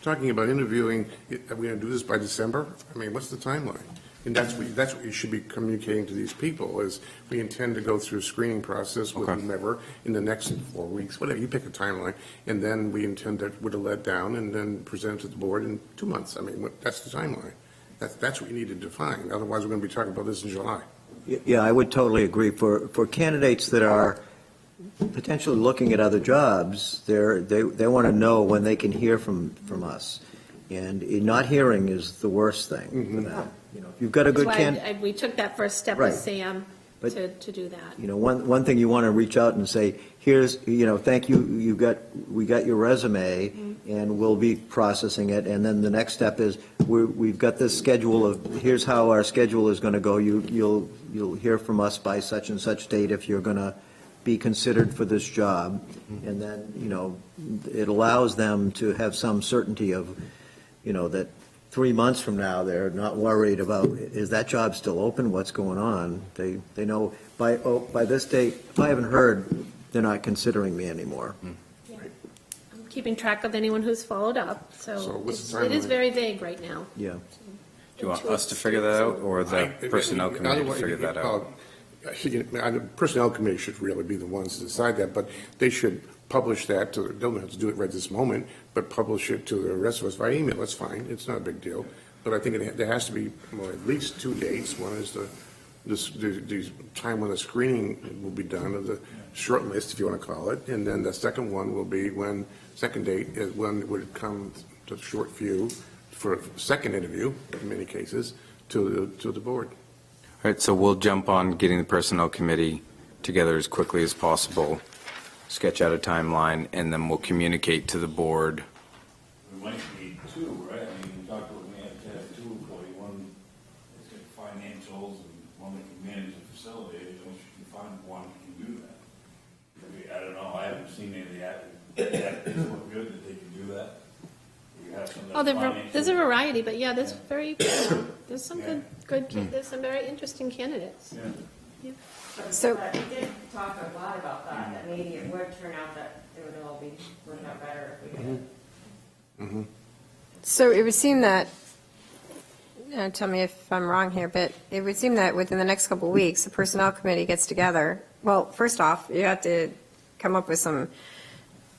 talking about interviewing, are we going to do this by December? I mean, what's the timeline? And that's what you should be communicating to these people, is we intend to go through a screening process with
Okay.
whomever in the next 4 weeks, whatever, you pick a timeline, and then we intend to whittle that down and then present it to the board in 2 months. I mean, that's the timeline. That's what you need to define. Otherwise, we're going to be talking about this in July.
Yeah, I would totally agree. For candidates that are potentially looking at other jobs, they want to know when they can hear from us. And not hearing is the worst thing for them. You know, if you've got a good
That's
candidate.
why we took that first step
Right.
with Sam
But-
to do that.
You know, one thing you want to reach out and say, here's, you know, thank you, we got your resume, and we'll be processing it. And then the next step is, we've got this schedule of, here's how our schedule is going to go. You'll hear from us by such and such date if you're going to be considered for this job. And then, you know, it allows them to have some certainty of, you know, that 3 months from now, they're not worried about, is that job still open? What's going on? They know by this date, if I haven't heard, they're not considering me anymore.
Yeah. I'm keeping track of anyone who's followed up,
So
so
what's the
it is
timeline?
very vague right now.
Yeah.
Do you want us to figure that out, or the personnel committee to figure that out?
The Personnel committee should really be the ones to decide that, but they should publish that to, they don't have to do it right this moment, but publish it to the rest of us via email. That's fine. It's not a big deal. But I think there has to be, well, at least 2 dates. One is the time when the screening will be done, of the short list, if you want to call it. And then the second one will be second date is when it would come to short view for a second interview, in many cases, to the board.
All right, so we'll jump on getting the personnel committee together as quickly as possible, sketch out a timeline, and then we'll communicate to the board.
We might need 2, right? I mean, we talked about we had to have 2 employees, one that's got financials and one that can manage the facility. I don't you can find one that can do that. I don't know, I haven't seen any of the applicants look good that they can do that. You have some that
There's a
financial-
variety, but yeah, there's there's some there's some very interesting candidates.
Yeah.
So-
But we did talk a lot about that maybe it would turn out that it would all be working out better if we did.
So it would seem that, tell me if I'm wrong here, but it would seem that within the next couple of weeks, the personnel committee gets together. Well, first off, you have to come up with some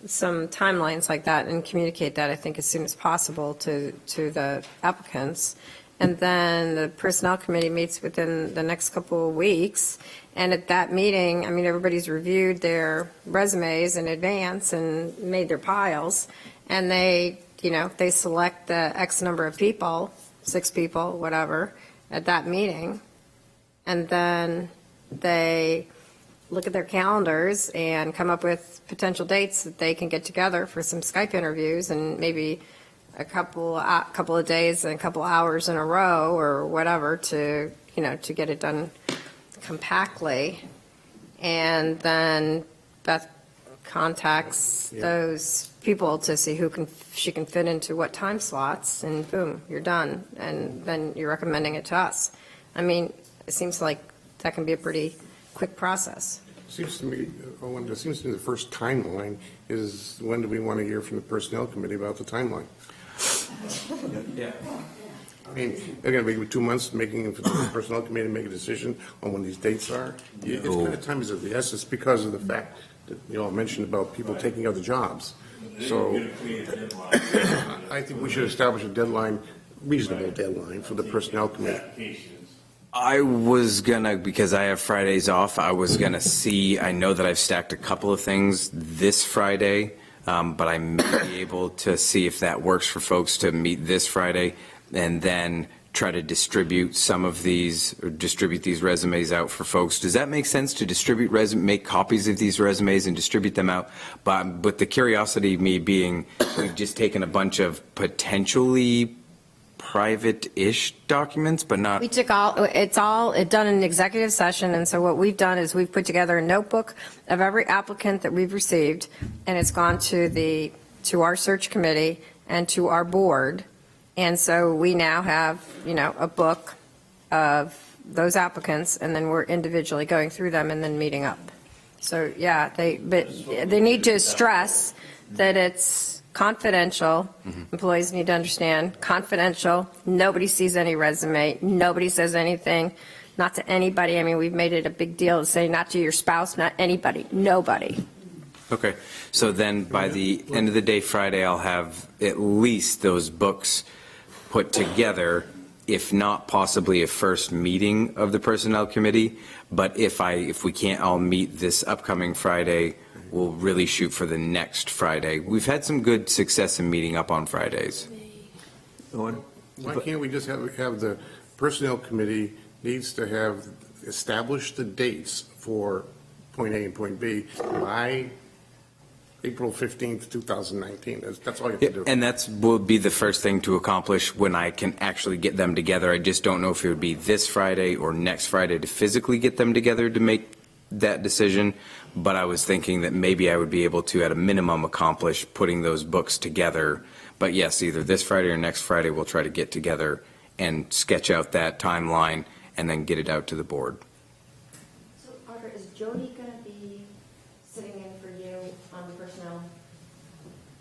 some timelines like that and communicate that, I think, as soon as possible to the applicants. And then the Personnel Committee meets within the next couple of weeks. And at that meeting, I mean, everybody's reviewed their resumes in advance and made their piles. And they, they select the X number of people, 6 people, whatever, at that meeting. And then they look at their calendars and come up with potential dates that they can get together for some Skype interviews, and maybe a couple of days and a couple hours in a row or whatever to get it done compactly. And then Beth contacts those people to see she can fit into what time slots, and boom, you're done. And then you're recommending it to us. I mean, it seems like that can be a pretty quick process.
Seems to me, Owen, it seems to me the first timeline is, when do we want to hear from the Personnel Committee about the timeline?
Yeah.
I mean, they're going to be 2 months making, for the Personnel Committee to make a decision on when these dates are. It's kind of time is of the essence because of the fact that you all mentioned about people taking other jobs. So I think we should establish a deadline, reasonable deadline for the Personnel Committee.
I was gonna, because I have Fridays off, I was gonna see, I know that I've stacked a couple of things this Friday, but I may be able to see if that works for folks to meet this Friday and then try to distribute some of these, or distribute these resumes out for folks. Does that make sense, to distribute make copies of these resumes and distribute them out? But the curiosity of me being, we've just taken a bunch of potentially private-ish documents, but not.
We took it's done in an executive session, and so what we've done is we've put together a notebook of every applicant that we've received, and it's gone to our search committee and to our board. And so we now have, a book of those applicants, and then we're individually going through them and then meeting up. So, yeah, but they need to stress that it's confidential. Employees need to understand, confidential. Nobody sees any resume. Nobody says anything, not to anybody. I mean, we've made it a big deal to say not to your spouse, not anybody, nobody.
Okay, so then by the end of the day Friday, I'll have at least those books put together, if not possibly a first meeting of the Personnel Committee. But if we can't all meet this upcoming Friday, we'll really shoot for the next Friday. We've had some good success in meeting up on Fridays.
Why can't we just have the Personnel Committee needs to have established the dates for point A and point B by April 15th, 2019. That's all you have to do.
And that will be the first thing to accomplish when I can actually get them together. I just don't know if it would be this Friday or next Friday to physically get them together to make that decision. But I was thinking that maybe I would be able to, at a minimum, accomplish putting those books together. But yes, either this Friday or next Friday, we'll try to get together and sketch out that timeline and then get it out to the board.
So Audra, is Jody going to be sitting in for you on the Personnel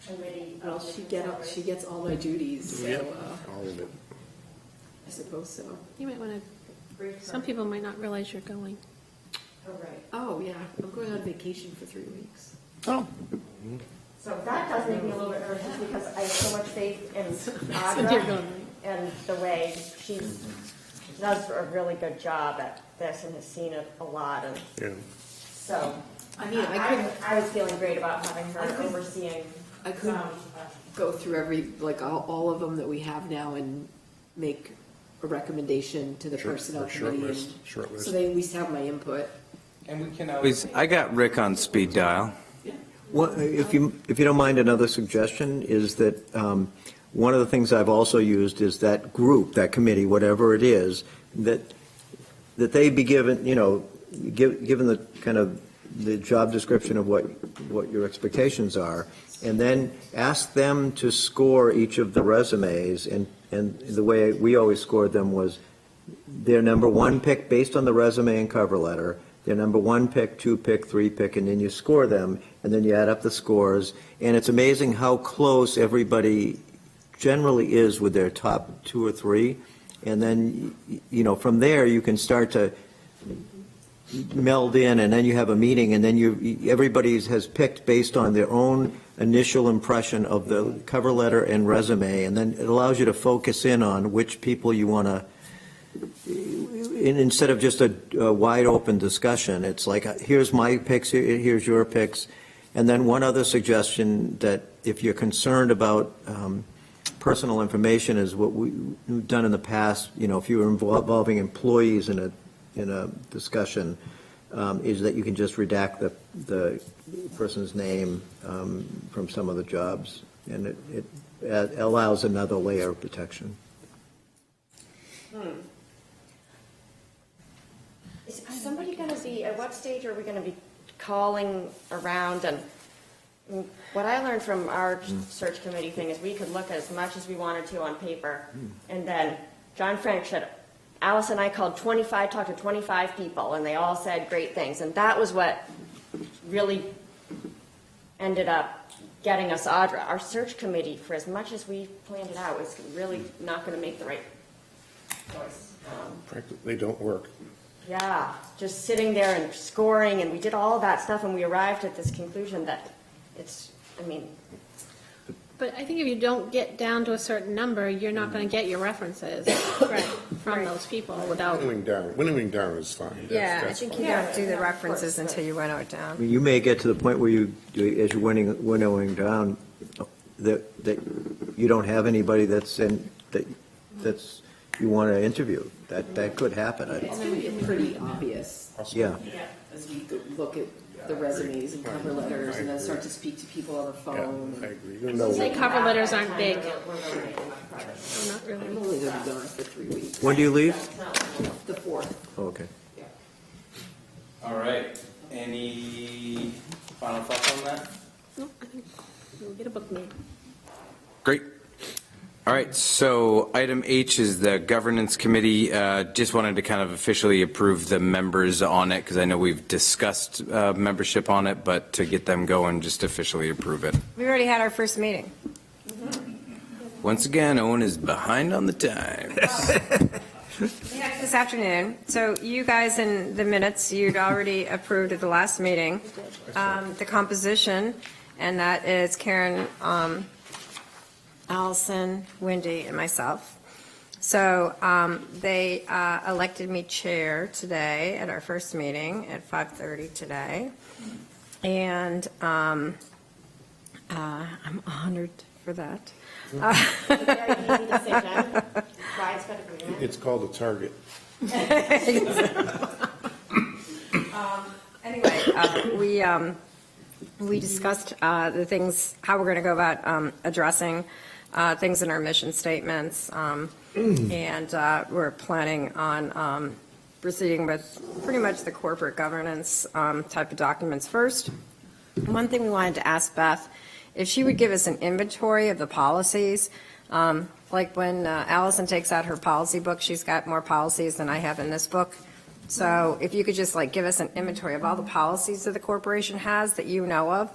Committee?
Well, she gets all my duties, so
All of it.
I suppose so.
You might want to, some people might not realize you're going.
Oh, right.
Oh, yeah, I'm going on vacation for 3 weeks.
Oh.
So that does make me a little bit nervous just because I have so much faith in
You're
Audra
going.
and the way she does a really good job at this and has seen it a lot. And
Yeah.
so
I mean, I
was feeling great about having her overseeing.
I could go through all of them that we have now and make a recommendation to the Personnel Committee.
Short list.
So they at least have my input.
And we can always, I got Rick on speed dial.
Well, if you don't mind, another suggestion is that one of the things I've also used is that group, that committee, whatever it is, that they be given, given the kind of the job description of what your expectations are, and then ask them to score each of the resumes. And the way we always scored them was their number one pick based on the resume and cover letter, their number one pick, 2 pick, 3 pick, and then you score them, and then you add up the scores. And it's amazing how close everybody generally is with their top 2 or 3. And then, from there, you can start to meld in, and then you have a meeting, and then everybody has picked based on their own initial impression of the cover letter and resume, and then it allows you to focus in on which people you want to, instead of just a wide open discussion, it's like, here's my picks, here's your picks. And then one other suggestion, that if you're concerned about personal information, is what we've done in the past, if you were involving employees in a discussion, is that you can just redact the person's name from some of the jobs, and it allows another layer of protection.
Is somebody going to be, at what stage are we going to be calling around? And what I learned from our search committee thing is we could look at as much as we wanted to on paper. And then John Frank said, Alice and I talked to 25 people, and they all said great things. And that was what really ended up getting us Audra. Our search committee, for as much as we planned it out, was really not going to make the right choice.
Frankly, they don't work.
Yeah, just sitting there and scoring, and we did all that stuff, and we arrived at this conclusion that
But I think if you don't get down to a certain number, you're not going to get your references from those people without.
Winnowing down is fine.
Yeah, I think you don't do the references until you winnow it down.
You may get to the point where as you're winnowing down, that you don't have anybody that's you want to interview. That could happen.
It's going to be pretty obvious
Yeah.
as we look at the resumes and cover letters and then start to speak to people on the phone.
I agree. You know,
Say cover letters aren't big.
I'm only going to be gone for 3 weeks.
When do you leave?
The 4th.
Oh, okay.
All right. Any final thoughts on that?
No, I think we'll get a book made.
Great. All right, so item H is the governance committee. Just wanted to kind of officially approve the members on it, because I know we've discussed membership on it, but to get them going, just officially approve it.
We already had our first meeting.
Once again, Owen is behind on the time.
Yeah, this afternoon. So you guys in the minutes, you'd already approved at the last meeting, the composition, and that is Karen, Allison, Wendy, and myself. So they elected me chair today at our first meeting at 5:30 today. And I'm honored for that.
Very easy decision. Widespread agreement.
It's called a target.
Anyway, we discussed the things, how we're going to go about addressing things in our mission statements, and we're planning on proceeding with pretty much the corporate governance type of documents first. One thing we wanted to ask Beth, if she would give us an inventory of the policies, like when Allison takes out her policy book, she's got more policies than I have in this book. So if you could just like give us an inventory of all the policies that the corporation has that you know of.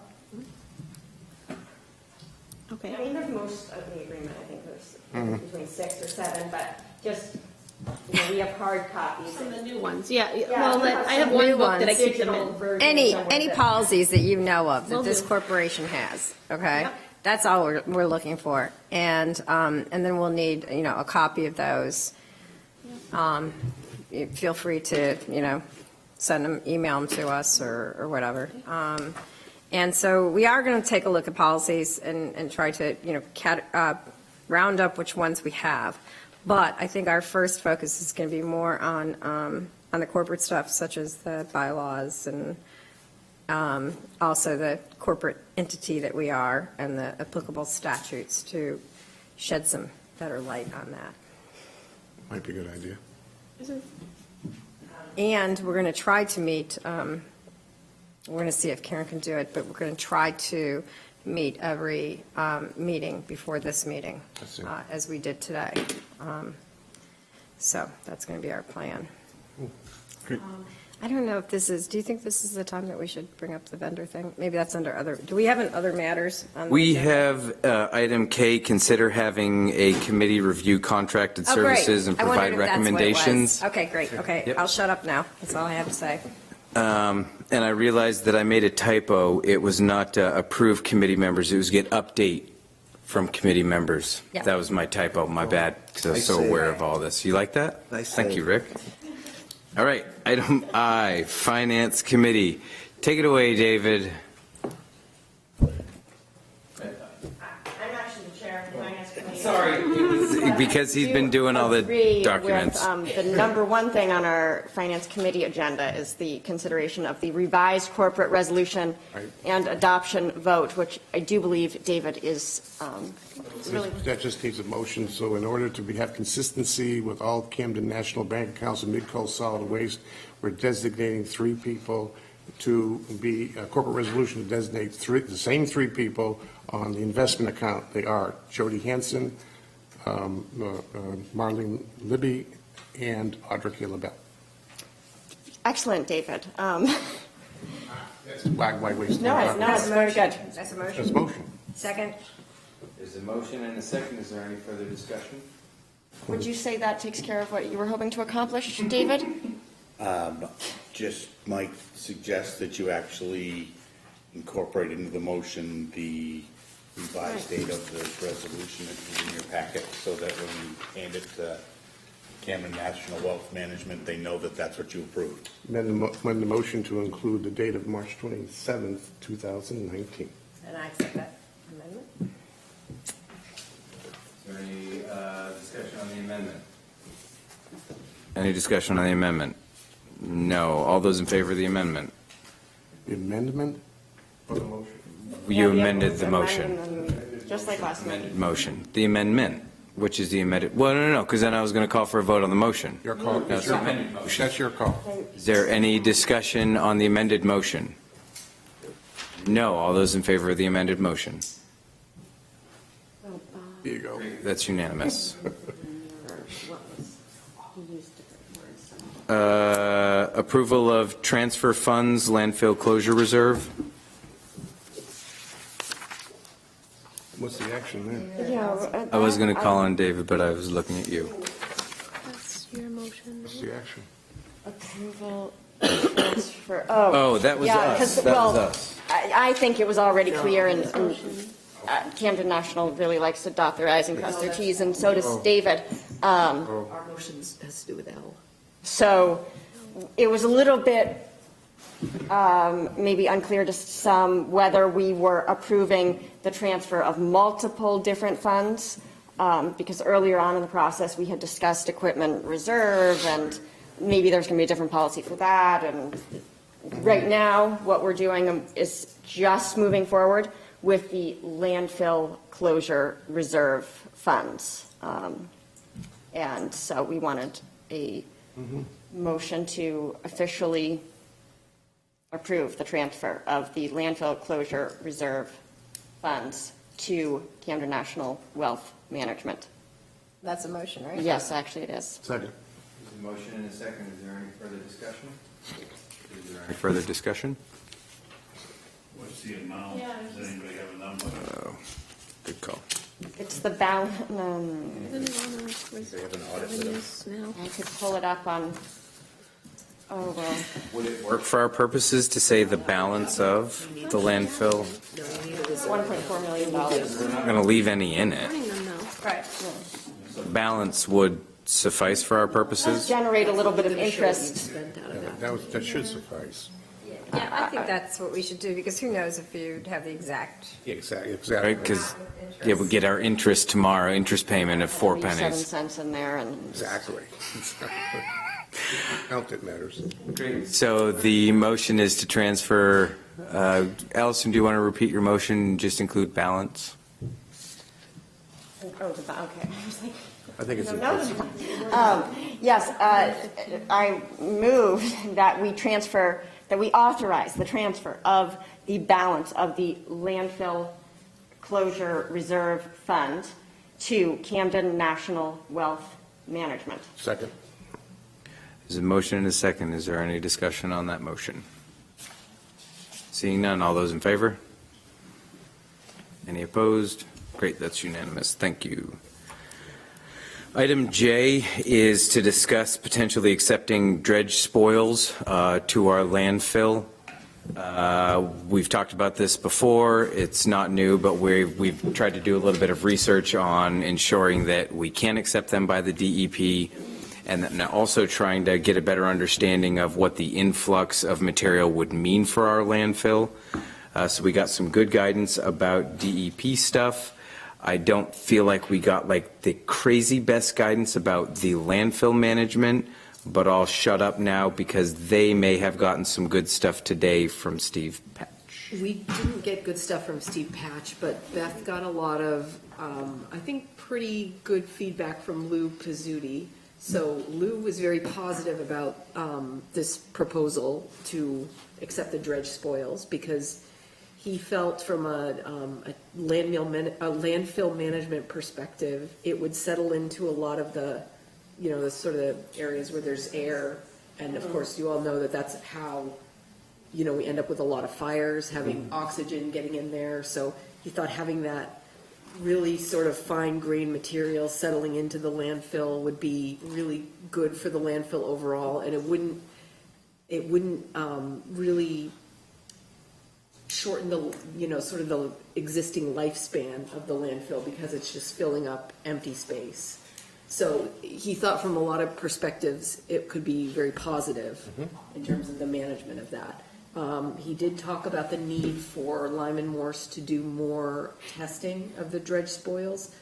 Okay.
I mean, there's most of the agreement, I think there's between 6 or 7, but just, we have hard copies.
Some of the new ones, yeah. Well, I have one book that I keep them in.
Any policies that you know of that
Will
this
do.
corporation has, okay?
Yep.
That's all we're looking for. And then we'll need, a copy of those. You feel free to, send them, email them to us or whatever. And so we are going to take a look at policies and try to, round up which ones we have. But I think our first focus is going to be more on the corporate stuff, such as the bylaws and also the corporate entity that we are and the applicable statutes to shed some better light on that.
Might be a good idea.
And we're going to try to meet, we're going to see if Karen can do it, but we're going to try to meet every meeting before this meeting,
I see.
as we did today. So that's going to be our plan. I don't know if this is, do you think this is the time that we should bring up the vendor thing? Maybe that's under other, do we have other matters? On the
We
agenda?
have item K, consider having a committee review contracted
Oh, great.
services and
I wondered
provide
if that's what it was.
recommendations.
Okay, great, okay.
Yep.
I'll shut up now. That's all I have to say.
And I realized that I made a typo. It was not approve committee members, it was get update from committee members.
Yeah.
That was my typo, my bad, because I was so
Nice
aware
save.
of all this. You like that?
Nice
Thank
save.
you, Rick. All right, item I, Finance Committee. Take it away, David.
I'm actually the chair of the finance committee.
Sorry. Because he's been doing all the
Agree
documents.
with, the number one thing on our finance committee agenda is the consideration of the revised corporate resolution
Right.
and adoption vote, which I do believe David is really.
That just needs a motion, so in order to have consistency with all Camden National Bank accounts and Midco Solid Waste, we're designating 3 people to be, a corporate resolution to designate the same 3 people on the investment account. They are Jody Hansen, Marlene Libby, and Audrey LaBelle.
Excellent, David.
Why waste?
No, it's very good.
That's a
That's
motion.
motion.
Second?
There's a motion and a second. Is there any further discussion?
Would you say that takes care of what you were hoping to accomplish, David?
Just might suggest that you actually incorporate into the motion the revised date of the resolution that is in your packet, so that when you hand it to Camden National Wealth Management, they know that that's what you approved.
Amend the motion to include the date of March 27th, 2019.
And I accept that amendment.
Is there any discussion on the amendment? Any discussion on the amendment? No. All those in favor of the amendment?
The amendment or the motion?
You amended the motion.
Just like last month.
Motion. The amendment, which is the amended, well, no, because then I was going to call for a vote on the motion.
Your call.
That's the amended motion.
That's your call.
Is there any discussion on the amended motion? No. All those in favor of the amended motion?
Here you go.
That's unanimous. Approval of transfer funds, landfill closure reserve.
What's the action there?
Yeah.
I was going to call on David, but I was looking at you.
That's your motion.
What's the action?
Approval transfer,
Oh, that was
yeah,
us.
'cause,
That
well,
was us.
I think it was already clear, and Camden National really likes to dot their i's and cross their t's, and so does David.
Our motions has to do with L.
So it was a little bit maybe unclear to some whether we were approving the transfer of multiple different funds, because earlier on in the process, we had discussed equipment reserve, and maybe there's going to be a different policy for that. And right now, what we're doing is just moving forward with the landfill closure reserve funds. And so we wanted a motion to officially approve the transfer of the landfill closure reserve funds to Camden National Wealth Management.
That's a motion, right?
Yes, actually it is.
Second.
There's a motion and a second. Is there any further discussion? Is there any further discussion?
What's the amount? Does anybody have a number?
Good call.
It's the balance,
Revenues now.
I could pull it up on, oh, well,
Would it work for our purposes to say the balance of the landfill?
$1.4 million.
We're not going to leave any in it.
Running them though.
Right.
Balance would suffice for our purposes?
Generate a little bit of interest.
Spent out of that.
That should suffice.
Yeah, I think that's what we should do, because who knows if you'd have the exact.
Exactly,
Right,
exactly.
because, yeah, we'll get our interest tomorrow, interest payment of 4
7
pennies.
cents in there, and
Exactly. Count that matters.
So the motion is to transfer, Allison, do you want to repeat your motion, just include balance?
oh, okay. I was like,
I think it's.
Yes, I move that we transfer, that we authorize the transfer of the balance of the landfill closure reserve fund to Camden National Wealth Management.
Second.
There's a motion and a second. Is there any discussion on that motion? Seeing none, all those in favor? Any opposed? Great, that's unanimous. Thank you. Item J is to discuss potentially accepting dredge spoils to our landfill. We've talked about this before. It's not new, but we've tried to do a little bit of research on ensuring that we can accept them by the DEP, and then also trying to get a better understanding of what the influx of material would mean for our landfill. So we got some good guidance about DEP stuff. I don't feel like we got like the crazy best guidance about the landfill management, but I'll shut up now because they may have gotten some good stuff today from Steve Patch.
We didn't get good stuff from Steve Patch, but Beth got a lot of, I think, pretty good feedback from Lou Pizzuti. So Lou was very positive about this proposal to accept the dredge spoils because he felt from a landfill management perspective, it would settle into a lot of the, the sort of areas where there's air. And of course, you all know that that's how, we end up with a lot of fires, having oxygen getting in there. So he thought having that really sort of fine-grained material settling into the landfill would be really good for the landfill overall, and it wouldn't really shorten the, sort of the existing lifespan of the landfill because it's just filling up empty space. So he thought from a lot of perspectives, it could be very positive in terms of the management of that. He did talk about the need for Lyman Morse to do more testing of the dredge spoils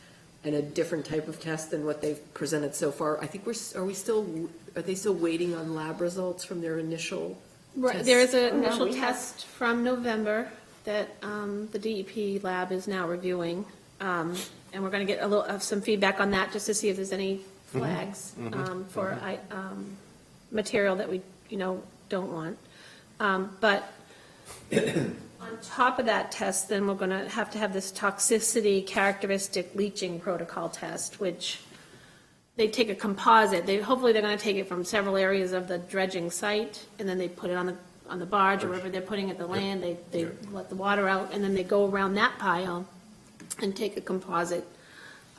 and a different type of test than what they've presented so far. I think are they still waiting on lab results from their initial
Right,
tests?
there is an initial test from November that the DEP lab is now reviewing. And we're going to get some feedback on that just to see if there's any flags for material that we, don't want. But on top of that test, then we're going to have this toxicity characteristic leaching protocol test, which they take a composite. Hopefully they're going to take it from several areas of the dredging site, and then they put it on the barge or wherever they're putting it, the land. They let the water out, and then they go around that pile and take a composite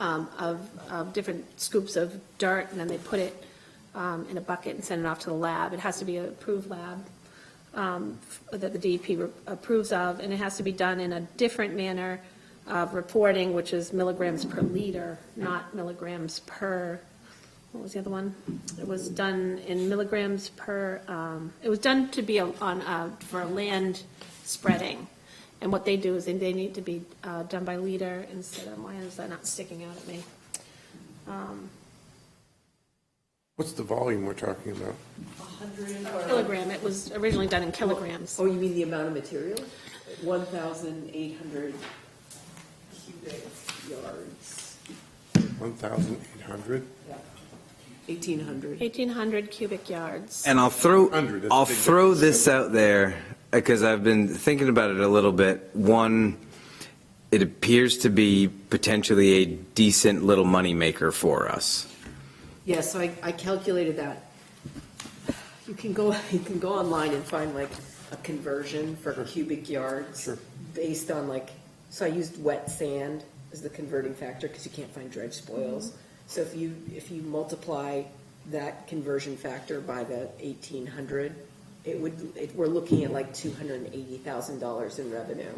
of different scoops of dirt, and then they put it in a bucket and send it off to the lab. It has to be an approved lab that the DEP approves of, and it has to be done in a different manner of reporting, which is milligrams per liter, not milligrams per, what was the other one? It was done in milligrams per, it was done to be for land spreading. And what they do is they need to be done by liter instead of, why is that not sticking out at me?
What's the volume we're talking about?
100
Kilogram, it was originally done in kilograms.
Oh, you mean the amount of material? 1,800 cubic yards.
1,800?
1,800.
1,800 cubic yards.
And I'll throw this out there because I've been thinking about it a little bit. One, it appears to be potentially a decent little moneymaker for us.
Yeah, so I calculated that. You can go online and find like a conversion for cubic yards based on so I used wet sand as the converting factor because you can't find dredge spoils. So if you multiply that conversion factor by the 1,800, we're looking at like $280,000 in revenue.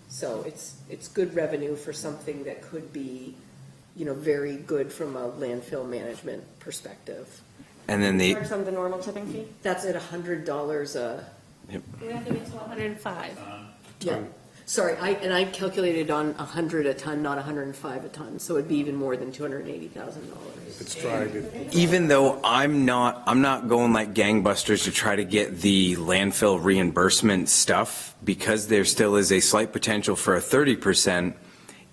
So it's good revenue for something that could be, very good from a landfill management perspective.
And then the
Charge them the normal tipping fee?
That's at $100 a.
We have to get to 105.
Yeah. Sorry, I calculated on 100 a ton, not 105 a ton, so it'd be even more than $280,000.
It's tried.
even though I'm not going like gangbusters to try to get the landfill reimbursement stuff, because there still is a slight potential for a 30%.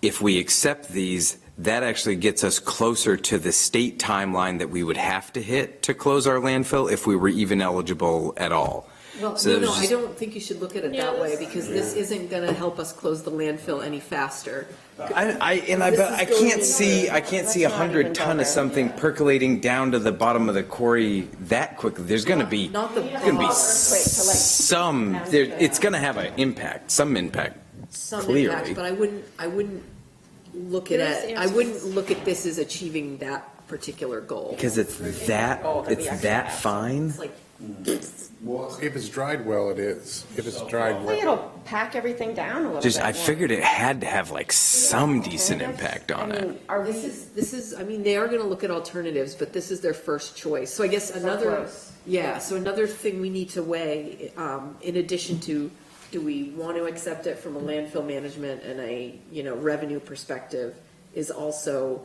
If we accept these, that actually gets us closer to the state timeline that we would have to hit to close our landfill if we were even eligible at all.
Well,
So
no,
there's
I don't think you should look at it that way, because this isn't gonna help us close the landfill any faster.
I can't see 100 ton of something percolating down to the bottom of the quarry that quickly. There's going to be
Not the
some there. It's going to have an impact, some impact.
some
clearly.
impact, but I wouldn't look at
There is
it. I wouldn't look at this as achieving that particular goal.
Because it's that fine?
It's like,
Well, if it's dried well, it is. If it's dried
Hopefully
well.
it'll pack everything down a little
Just,
bit
I
more.
figured it had to have like some decent impact on
I
it.
mean, are we,
this is, I mean, they are gonna look at alternatives, but this is their first choice. So I guess another,
close.
yeah, so another thing we need to weigh, in addition to, do we want to accept it from a landfill management and a, revenue perspective, is also,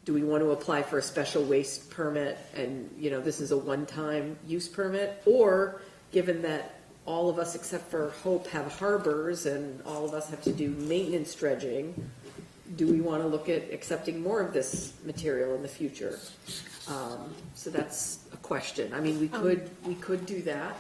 do we want to apply for a special waste permit and, this is a one-time use permit? Or, given that all of us except for Hope have harbors and all of us have to do maintenance dredging, do we want to look at accepting more of this material in the future? So that's a question. I mean, we could do that.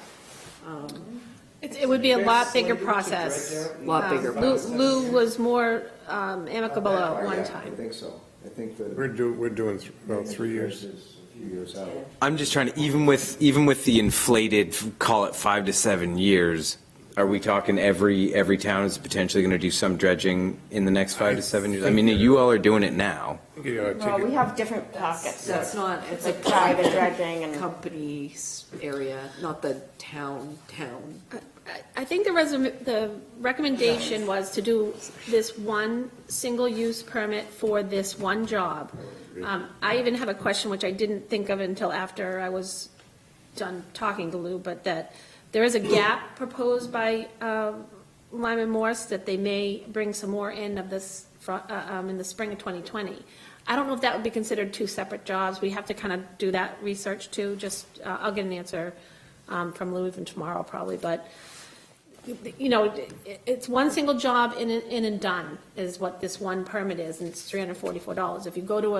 It would be a lot bigger process.
Lot bigger
Lou was more amicable at one
I
time.
think so. I think that.
We're doing about 3 years.
A few years out.
I'm just trying to, even with the inflated, call it 5 to 7 years, are we talking every town is potentially going to do some dredging in the next 5 to 7 years? I mean, you all are doing it now.
well, we have different pockets.
That's not, it's a
Like private dredging and.
company's area, not the town.
I think the recommendation was to do this one single-use permit for this one job. I even have a question, which I didn't think of until after I was done talking to Lou, but that there is a gap proposed by Lyman Morse that they may bring some more in of this in the spring of 2020. I don't know if that would be considered two separate jobs. We have to kind of do that research too. Just, I'll get an answer from Lou even tomorrow probably, but it's one single job in and done is what this one permit is, and it's $344. If you go to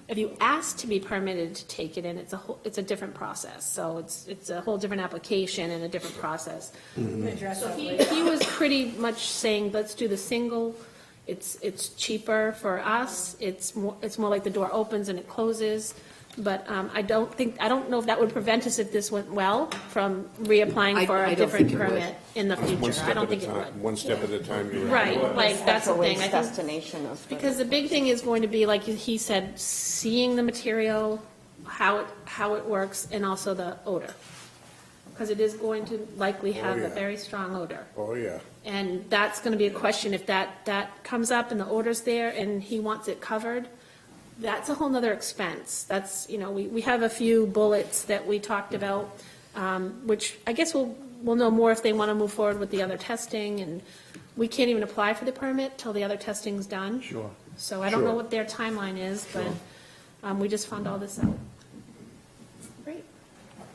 if you ask to be permitted to take it in, it's a different process. So it's a whole different application and a different process. So he was pretty much saying, let's do the single. It's cheaper for us. It's more like the door opens and it closes. But I don't know if that would prevent us if this went well from reapplying for
I
a
don't
different
think it would.
permit in the
One
future.
step
I don't
at a
think it
time.
would.
One step at a time. you're
Right, like, that's the
Special
thing. I
waste
think,
destination of.
because the big thing is going to be, like he said, seeing the material, how it works, and also the odor. Because it is going to likely have
yeah.
a very strong odor.
Oh, yeah.
And that's going to be a question, if that comes up and the odor's there and he wants it covered, that's a whole nother expense. That's, we have a few bullets that we talked about, which I guess we'll know more if they want to move forward with the other testing, and we can't even apply for the permit till the other testing's done.
Sure.
So I don't know
Sure.
what their timeline is, but we just found all this out. Great.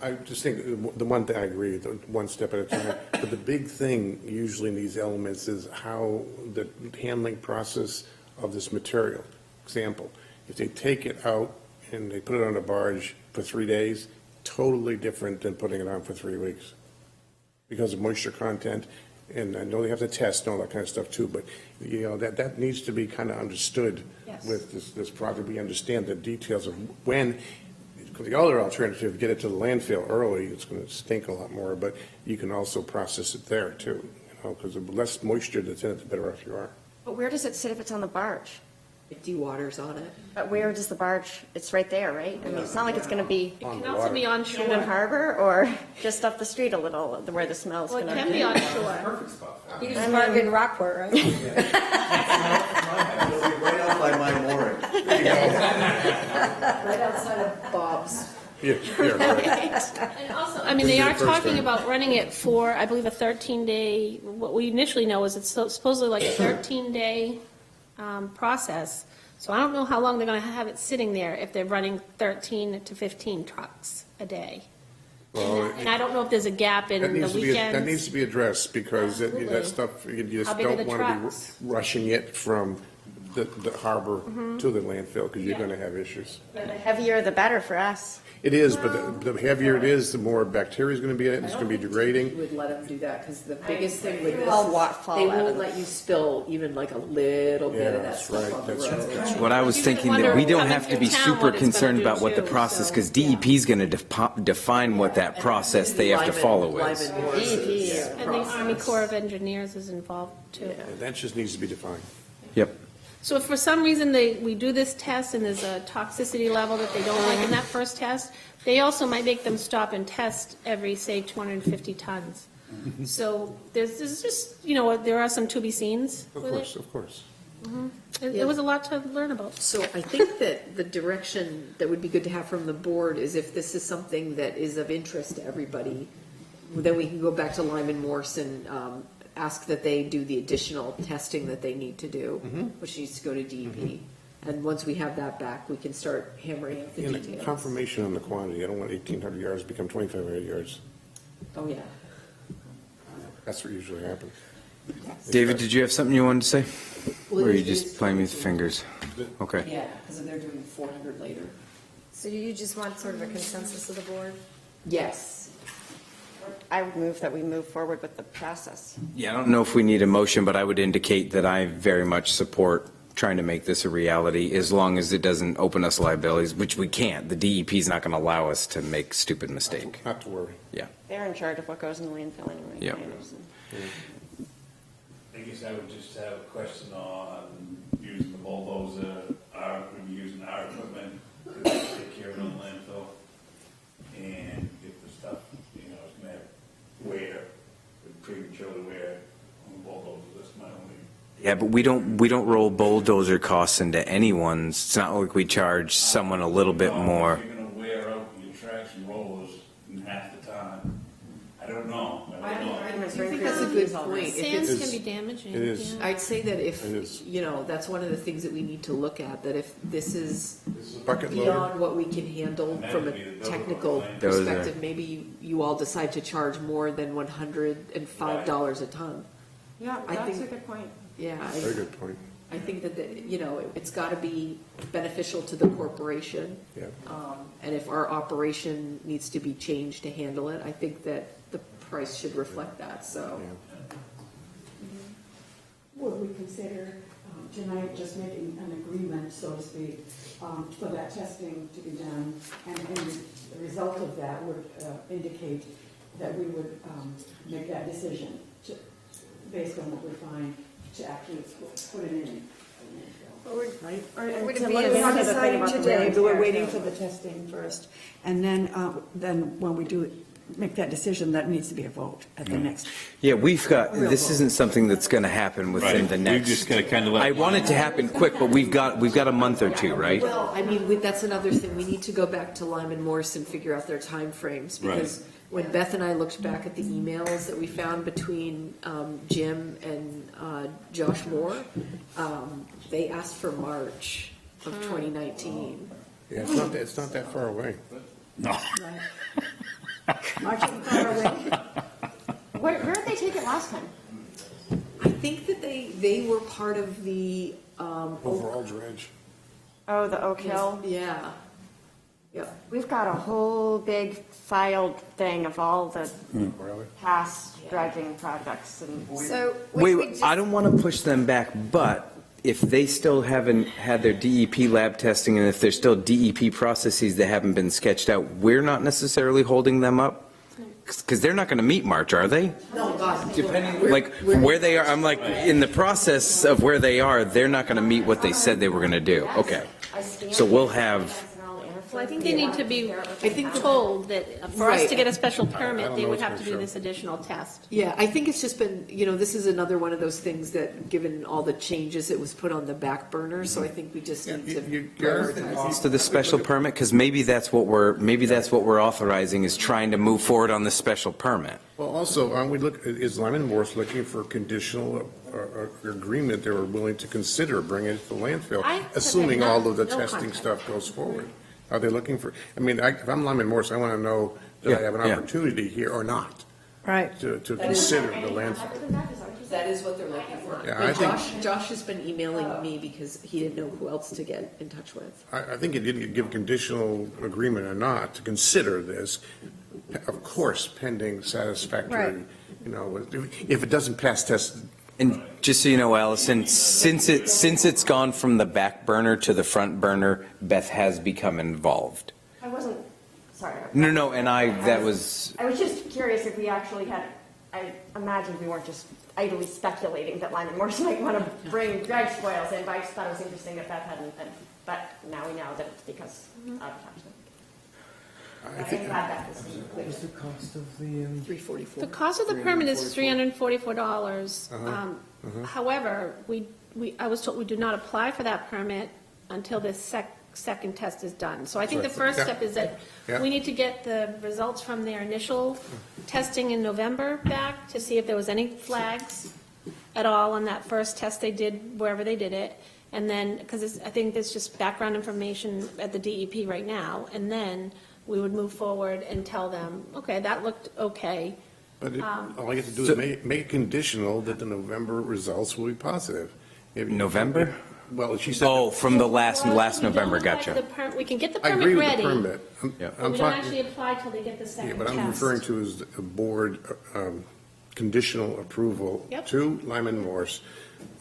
I just think the one thing I agree, the one step at a time, but the big thing usually in these elements is how the handling process of this material. Example, if they take it out and they put it on a barge for 3 days, totally different than putting it on for 3 weeks because of moisture content. And I know they have to test and all that kind of stuff too, but that needs to be kind of understood
Yes.
with this project. We understand the details of when. Because the other alternative, get it to the landfill early, it's going to stink a lot more, but you can also process it there too, because the less moisture that's in it, the better off you are.
But where does it sit if it's on the barge?
It dewaters on it.
But where does the barge, it's right there, right? I mean, it's not like it's going to be
It can also be
Camden
onshore.
Harbor or just up the street a little, where the smell's
Well,
going
it
to
can be onshore.
You can just park in Rockport, right?
Right out by my mooring.
Right outside of Bob's.
Yeah, right.
And also, I mean, they are talking about running it for, I believe, a 13-day, what we initially know is it's supposedly like a 13-day process. So I don't know how long they're going to have it sitting there if they're running 13 to 15 trucks a day.
Well,
And I don't know if there's a gap in
that
the
needs to be, that needs
weekends.
to be addressed because
Absolutely.
that stuff, you just
How big are
don't
the
want to be
trucks?
rushing it from the harbor
Mm-hmm.
to the landfill because you're going to have issues.
The heavier the better for us.
It is, but the heavier it is, the more bacteria is going to be in it, and it's going to be
You
degrading.
would let them do that, because the biggest thing with this,
All fall
they
out
won't
of
let you spill even like a little bit of that
that's
stuff
right,
on the
that's
road.
right.
That's what I was
You
thinking,
wonder
that we don't
coming
have to
through
be
town
super
what it's gonna
concerned
do
about what the
too,
process,
so,
because DEP is going to define what that process they have to follow is.
Lyman Morris's
And the Army Corps of Engineers is involved too.
And that just needs to be defined.
Yep.
So if for some reason we do this test and there's a toxicity level that they don't like in that first test, they also might make them stop and test every, say, 250 tons. So there's just, there are some to be seens
Of
with
course,
it.
of course.
It was a lot to learn about.
So I think that the direction that would be good to have from the board is if this is something that is of interest to everybody, then we can go back to Lyman Morse and ask that they do the additional testing that they need to do, which needs to go to DEP. And once we have that back, we can start hammering out the
And
details.
confirmation on the quantity. I don't want 1,800 yards to become 2,500 yards.
Oh, yeah.
That's what usually happens.
David, did you have something you wanted to say?
Well,
Or are you
it is
just playing with fingers? Okay.
Yeah, because they're doing 400 later.
So you just want sort of a consensus of the board?
Yes.
I would move that we move forward with the process.
Yeah, I don't know if we need a motion, but I would indicate that I very much support trying to make this a reality, as long as it doesn't open us liabilities, which we can't. The DEP is not going to allow us to make stupid mistake.
Not to worry.
Yeah.
They're in charge of what goes in the landfill anyway.
Yep.
I guess I would just have a question on using the bulldozer, using our equipment to take care of the landfill. And if the stuff, is gonna have wear, prematurely wear on the bulldozer, that's my only.
Yeah, but we don't roll bulldozer costs into anyone's. It's not like we charge someone a little bit more.
If you're gonna wear out your traction rollers in half the time, I don't know.
I think that's a good point. If
Sands
it's-
can be damaging.
It is.
yeah.
I'd say that if,
It is.
that's one of the things that we need to look at, that if this is
Bucket loader.
beyond what we can handle from a technical
Those are-
perspective, maybe you all decide to charge more than $105 a ton.
Yeah,
I
that's a
think-
good point.
Yeah,
Very good point.
I think that, it's got to be beneficial to the corporation.
Yeah.
And if our operation needs to be changed to handle it, I think that the price should reflect that, so.
Yeah.
Would we consider tonight just making an agreement, so to speak, for that testing to be done? And the result of that would indicate that we would make that decision based on what we find to actually put it in. Right?
Would it
So
be
we're
a-
not deciding
about the
today, but we're waiting
transfer,
for the testing first. And then when we do make that decision, that needs to be a vote at the next.
Yeah, we've got,
Real
this
vote.
isn't something that's going to happen within
Right.
the
We've
next.
just gotta kinda let-
I want it to happen quick, but we've got a month or two, right?
Well, I mean, that's another thing, we need to go back to Lyman Morse and figure out their timeframes, because when Beth and I looked back at the emails that we found between Jim and Josh Moore, they asked for March of 2019.
Yeah, it's not that far away.
No.
March and far away.
Where did they take it last time?
I think that they were part of the,
Overall dredge.
Oh, the Oak Hill?
yeah. Yep.
We've got a whole big filed thing of all the
Really?
past dredging projects and.
So we
Wait,
just-
I don't want to push them back, but if they still haven't had their DEP lab testing, and if there's still DEP processes that haven't been sketched out, we're not necessarily holding them up? Because they're not going to meet March, are they?
No, God.
Like, where they are, I'm like, in the process of where they are, they're not going to meet what they said they were going to do. Okay. So we'll have,
Well, I think they need to be
think the-
told that for us to
Right.
get a special permit, they
know
would
for
have to do
sure.
this additional test.
Yeah, I think it's just been, this is another one of those things that, given all the changes, it was put on the back burner, so I think we just need to prioritize it.
to the special permit, because maybe that's what we're authorizing, is trying to move forward on the special permit.
Well, also, is Lyman Morse looking for conditional agreement they were willing to consider bringing it to the landfill,
I said
assuming
that,
all of the
no
testing
contact.
stuff goes forward? Are they looking for, if I'm Lyman Morse, I want to know that I have an
Yeah, yeah.
opportunity here or not
Right.
to consider the landfill.
That is what they're looking for.
Yeah,
But
I think-
Josh has been emailing me because he didn't know who else to get in touch with.
I think you did give conditional agreement or not to consider this, of course, pending satisfactory, if it doesn't pass test.
And just so you know, Allison, since it's gone from the back burner to the front burner, Beth has become involved.
I wasn't, sorry.
No, and I was,
I was just curious if we actually had, I imagined we weren't just idly speculating that Lyman Morris might want to bring dredge spoils in, but I just thought it was interesting that Beth hadn't been. But now we know that it's because of attachment.
I think,
I'm glad Beth was included.
the cost of the?
344.
The cost of the permit is $344. However, I was told we do not apply for that permit until the second test is done. So I think the first
Yeah.
step is that
Yeah.
we need to get the results from their initial testing in November back to see if there was any flags at all on that first test they did, wherever they did it. And then, because I think there's just background information at the DEP right now, and then we would move forward and tell them, okay, that looked okay.
but all you have to do is make it conditional that the November results will be positive.
November?
Well, she said.
Oh, from the last
Well,
November,
we don't apply for
gotcha.
the we can get the
I
permit
agree with
ready.
the permit.
Yeah.
But
I'm
we don't
talking,
actually apply till they get the
yeah,
second
but
test.
I'm referring to as a board conditional approval
Yep.
to Lyman Morse,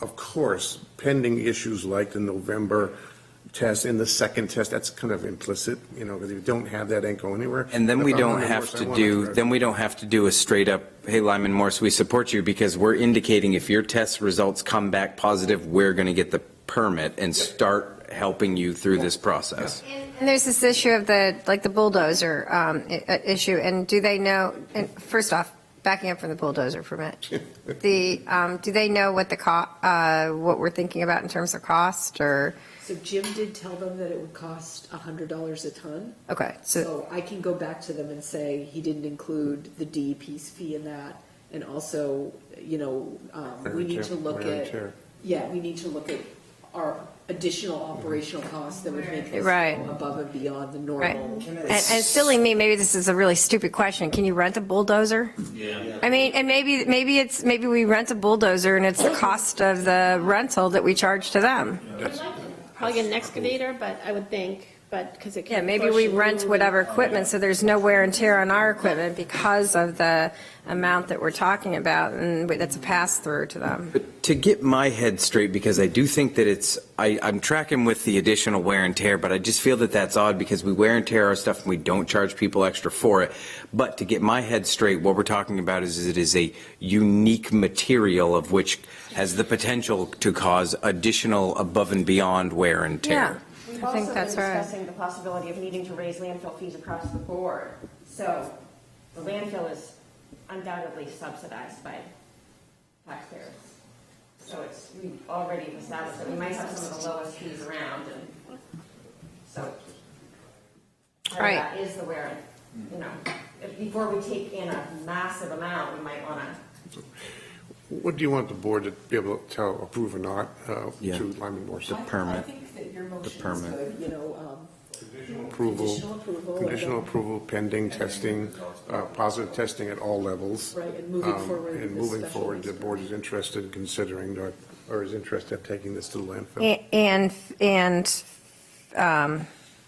of course, pending issues like the November test and the second test. That's kind of implicit, because if you don't have that, ain't going anywhere.
And then we
If I'm
don't
Lyman
have
Morse, I
to
want
do,
it.
then we don't have to do a straight up, hey, Lyman Morse, we support you, because we're indicating if your test results come back positive, we're going to get the permit and start helping you through this process.
And there's this issue of the bulldozer issue, and do they know, and first off, backing up from the bulldozer permit, do they know what what we're thinking about in terms of cost, or?
So Jim did tell them that it would cost $100 a ton.
Okay,
So I can go back to them and say he didn't include the DEP's fee in that. And also, we need to look
Wear and
at,
tear.
we need to look at our additional operational costs that would make this
Right.
go above and beyond the
Right.
normal.
And silly me, maybe this is a really stupid question. Can you rent a bulldozer?
Yeah.
I mean, and maybe we rent a bulldozer and it's the cost of the rental that we charge to them.
Probably get an excavator, but I would think, because it
Yeah,
can.
maybe
push
we
and
rent
move
whatever
and-
equipment, so there's no wear and tear on our equipment because of the amount that we're talking about, and that's a pass-through to them.
But to get my head straight, because I do think that I'm tracking with the additional wear and tear, but I just feel that that's odd because we wear and tear our stuff and we don't charge people extra for it. But to get my head straight, what we're talking about is it is a unique material of which has the potential to cause additional above and beyond wear and tear.
Yeah.
We've
I think
also
that's
been
right.
discussing the possibility of needing to raise landfill fees across the board. So the landfill is undoubtedly subsidized by taxpayers. So we've already established that we might have some of the lowest fees around, and so part of
Right.
that is the wear, before we take in a massive amount, we might want to.
What do you want the board to be able to approve or not
Yeah.
to Lyman Morse?
The permit.
I think that your motion is
permit.
good,
Approval,
Conditional approval.
conditional approval pending testing, positive testing at all levels.
Right, and moving forward with
And
this
moving
special
forward, the
use
board is interested in considering or is interested in taking this to the landfill.
And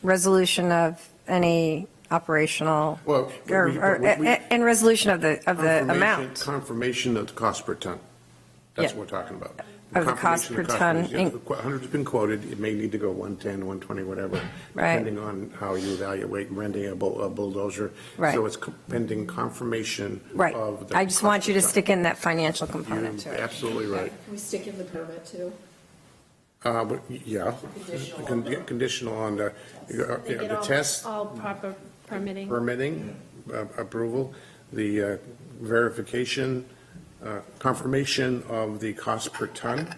resolution of any operational,
Well,
and resolution of the amount.
Confirmation of the cost per ton. That's
Yeah.
what we're talking about.
Of the cost per ton.
100's been quoted, it may need to go 110, 120, whatever,
Right.
depending on how you evaluate renting a bulldozer.
Right.
So it's pending confirmation
Right.
of the.
I just
cost
want you
per
to
ton.
stick in that financial component to
You're
it.
absolutely right.
Can we stick in the permit too?
But, yeah, conditional on the
Get
the
all-
test.
All proper permitting.
Permitting, approval, the verification, confirmation of the cost per ton.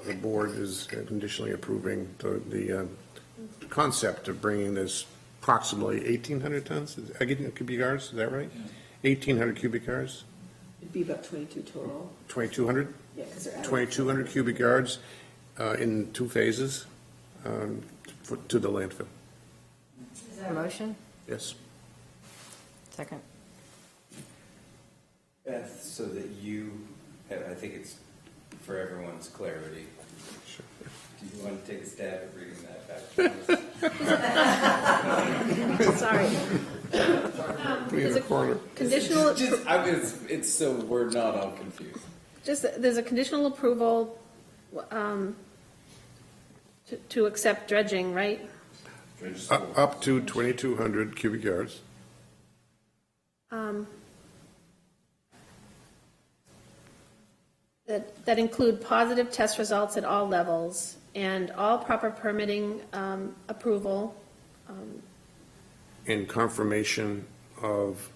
The board is conditionally approving the concept of bringing this approximately 1,800 tons, I get cubic yards, is that right? 1,800 cubic yards,
It'd be about 22 total.
2,200?
Yeah, because they're adding.
2,200 cubic yards in 2 phases to the landfill.
Is that a motion?
Yes.
Second.
Beth, so that I think it's for everyone's clarity. Do you want to take a stab at reading that back?
Sorry. There's a
corner.
conditional,
It's so we're not all confused.
there's a conditional approval to accept dredging, right?
Up to 2,200 cubic yards.
that include positive test results at all levels and all proper permitting approval.
In confirmation of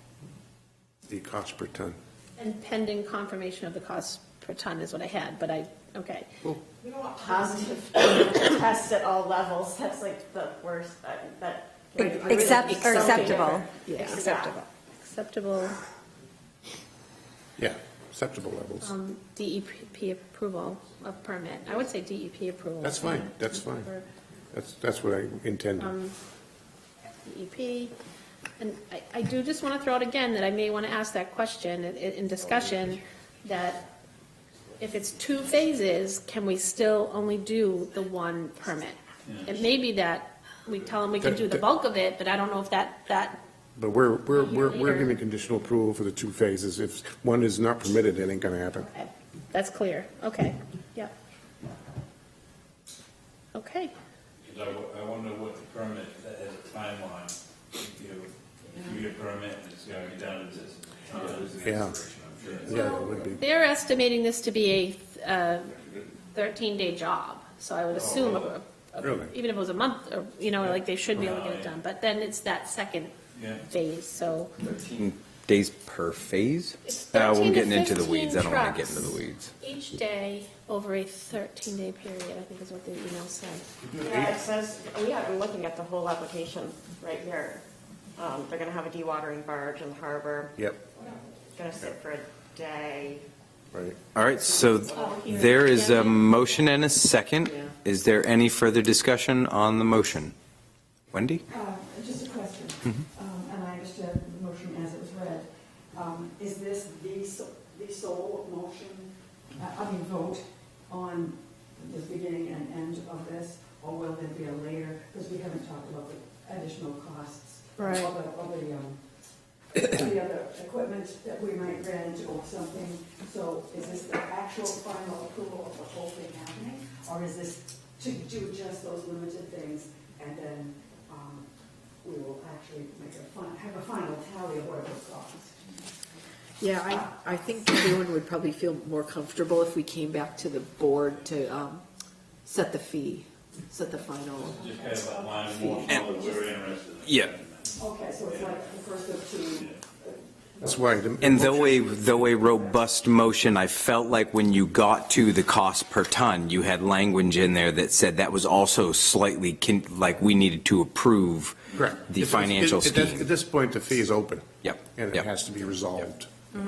the cost per ton.
And pending confirmation of the cost per ton is what I had, but okay.
We don't want positive tests at all levels. That's like the worst, that.
Acceptable.
Yeah.
Acceptable.
Acceptable
Yeah, acceptable levels.
DEP approval of permit. I would say DEP approval.
That's fine, that's fine. That's what I intended.
DEP. And I do just want to throw out again that I may want to ask that question in discussion, that if it's 2 phases, can we still only do the 1 permit? It may be that we tell them we can do the bulk of it, but I don't know if that
But we're giving conditional approval for the 2 phases. If one is not permitted, it ain't gonna happen.
that's clear. Okay, yep. Okay.
Because I wonder what the permit, if that has a timeline. If you get a permit, it's gotta be done in this.
Yeah. Yeah, it would be.
They're estimating this to be a 13-day job, so I would assume,
Really?
even if it was a month, or, like they should be able to get it done, but then it's that second phase, so.
13 days per phase?
It's
We're
13 to
getting into the
15
weeds. I don't want to get
trucks
into the weeds.
Each day over a 13-day period, I think is what the email said.
Yeah, it says, we have been looking at the whole application right here. They're gonna have a dewatering barge in the harbor.
Yep,
Gonna sit for a day.
right.
All right, so there is a motion and a second. Is there any further discussion on the motion? Wendy?
Just a question, and I understood the motion as it was read. Is this the sole motion, vote on the beginning and end of this, or will there be a later, because we haven't talked about the additional costs.
Right.
The other equipment that we might rent or something. So is this the actual final approval of the whole thing happening? Or is this to do just those limited things and then we will actually have a final tally of whatever it costs?
Yeah, I think everyone would probably feel more comfortable if we came back to the board to set the fee, set the final.
Just kind of outline more what we're interested in.
Yeah.
Okay, so it's like the first of 2.
That's why.
And though a robust motion, I felt like when you got to the cost per ton, you had language in there that said that was also slightly, like we needed to approve
Correct.
the financial scheme.
At this point, the fee is open.
Yep.
And it
Yep.
has to be resolved.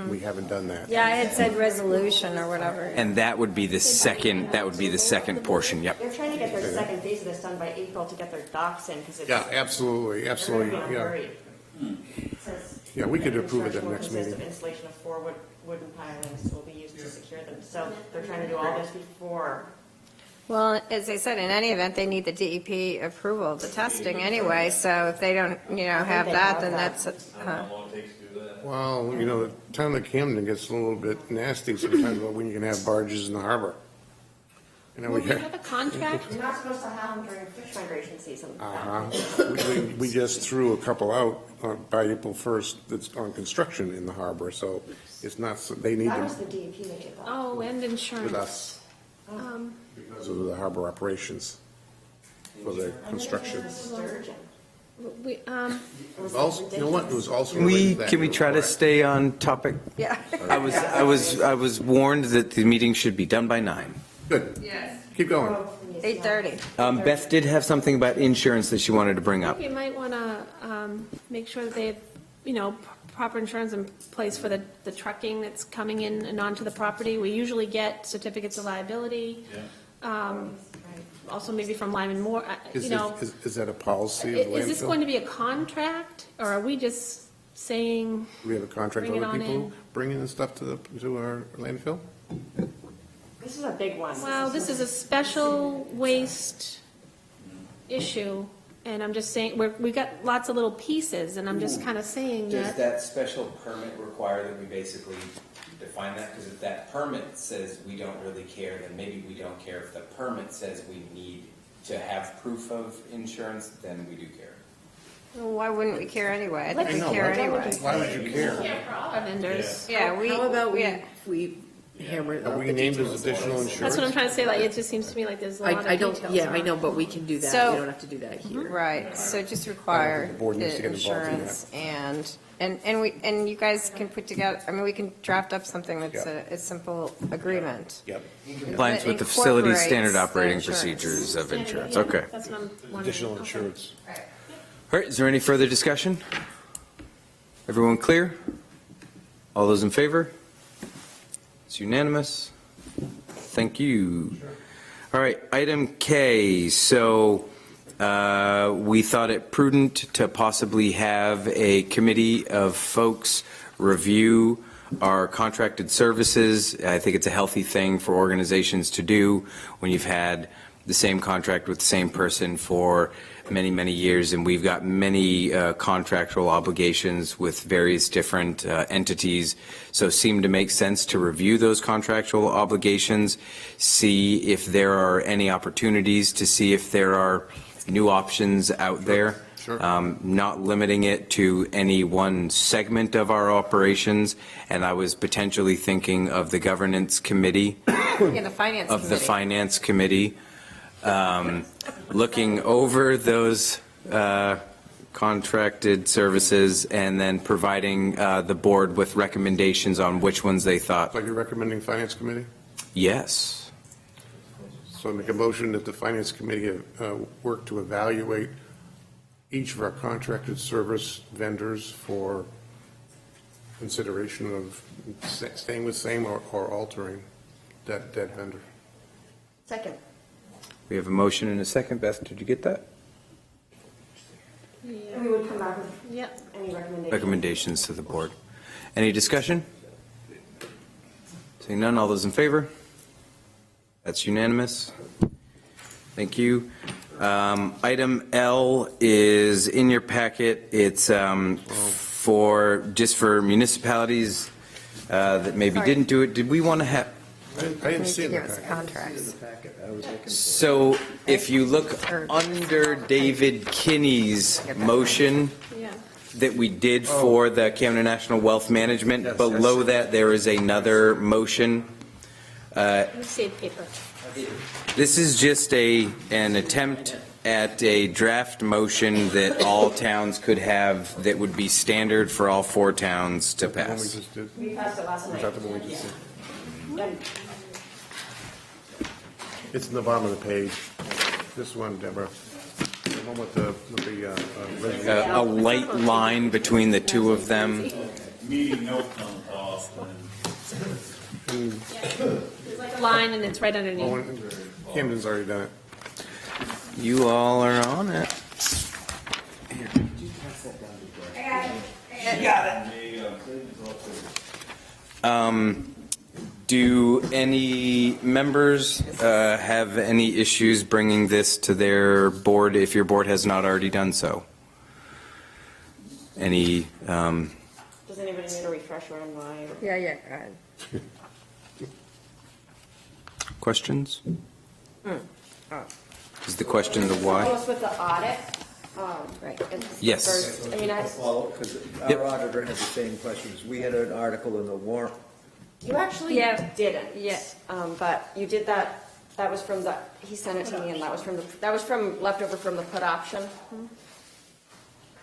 We haven't done that.
Yeah, I had said resolution or whatever.
And that would be the second portion, yep.
They're trying to get their second phase of this done by April to get their docks in, because it's.
Yeah, absolutely,
They're
absolutely,
gonna be in a
yeah.
hurry. It says,
Yeah, we could approve it at the
"Construction will
next
consist
meeting.
of installation of 4 wooden pilings will be used to secure them." So they're trying to do all this before.
Well, as I said, in any event, they need the DEP approval of the testing anyway, so if they don't, have that, then that's,
How long it takes to do that?
Well, the town of Camden gets a little bit nasty sometimes about when you can have barges in the harbor.
Will we have a contract?
You're not supposed to have them during fish migration season.
We just threw a couple out by April 1st that's on construction in the harbor, so it's not, they need
That was
to,
the DEP that did that.
Oh, and insurance.
with us,
Um,
because of the harbor operations for the construction.
Sturgeon.
We,
It was
Also, you know what, it was also.
Can
related to that.
we try to stay on topic?
yeah.
I was warned that the meeting should be done by 9.
Good. Keep going.
8:30.
Beth did have something about insurance that she wanted to bring
I
up.
think you might want to make sure that they have, proper insurance in place for the trucking that's coming in and onto the property. We usually get certificates of liability. Also maybe from Lyman Moore,
Is that a policy of the
Is this
landfill?
going to be a contract, or are we just saying,
Do we have a contract
Bring
with
it
other
on
people
in.
bringing the stuff to our landfill?
This is a big one.
wow, this is a special waste issue, and I'm just saying, we got lots of little pieces, and I'm just kind of saying
Does
that.
that special permit require that we basically define that? Because if that permit says we don't really care, then maybe we don't care. If the permit says we need to have proof of insurance, then we do care.
Well, why wouldn't we care anyway? I think
I
we
know,
care
why-
anyway.
Why would you care?
Our vendors.
Yeah,
How about
yeah.
we hammer
Are
out
we
the
named as
details.
additional insurance?
That's what I'm trying to say, like, it just seems to me like there's a lot of
I
details.
don't, yeah, I
around
know,
it.
but we can do that.
So-
We don't have to do that here.
Right, so just require
the board needs to
the
get involved in
insurance and you guys can put together, I mean, we can draft up something that's
Yeah.
a simple agreement.
Yep.
Compliance
That
with the facility's standard
incorporates the
operating
insurance.
procedures of insurance.
Yeah,
Okay.
That's what I'm wondering.
Additional
Okay.
insurance.
All right, is there any further discussion? Everyone clear? All those in favor? It's unanimous. Thank you. All right, item K. So we thought it prudent to possibly have a committee of folks review our contracted services. I think it's a healthy thing for organizations to do when you've had the same contract with the same person for many, many years, and we've got many contractual obligations with various different entities. So it seemed to make sense to review those contractual obligations, see if there are any opportunities, to see if there are new options out there.
Sure.
Not limiting it to any one segment of our operations. And I was potentially thinking of the governance committee,
Yeah, the finance
of the
committee.
finance committee, looking over those contracted services and then providing the board with recommendations on which ones they thought.
Like you're recommending finance committee?
Yes.
So I make a motion that the finance committee work to evaluate each of our contracted service vendors for consideration of staying with same or altering that vendor.
Second.
We have a motion and a second. Beth, did you get that?
And we would come back with
Yep.
any recommendations.
Recommendations to the board. Any discussion? Seeing none, all those in favor? That's unanimous. Thank you. Item L is in your packet. It's just for municipalities that maybe
Sorry.
didn't do it. Did we want to have?
I didn't see it in
Give
the
us the
packet.
contracts.
So if you look under David Kinney's motion
Yeah.
that we did for the Camden National Wealth Management,
Yes,
below
yes.
that, there is another motion.
Let me save paper.
This is just an attempt at a draft motion that all towns could have, that would be standard for all 4 towns to
The one we
pass.
just did?
We passed it last
Is
night.
that the one we just did?
And
It's in the bottom of the page. This one, Deborah. The one with the resolution.
A light line between the two of them.
Meeting note comes off and
There's like a line and it's right
Oh,
underneath.
and Camden's already done it.
You all are on it. Do any members have any issues bringing this to their board if your board has not already done so? Any,
does anybody need a refresher on why?
Yeah, go ahead.
questions?
Oh,
Is the question the why?
Almost with the audit.
right.
Yes.
First, I mean,
Follow, because
Yep.
our auditor had the same questions. We had an article in the warrant.
you actually
Yeah.
didn't.
Yeah.
But you did that, that was from he sent it to me and that was from leftover from the put option.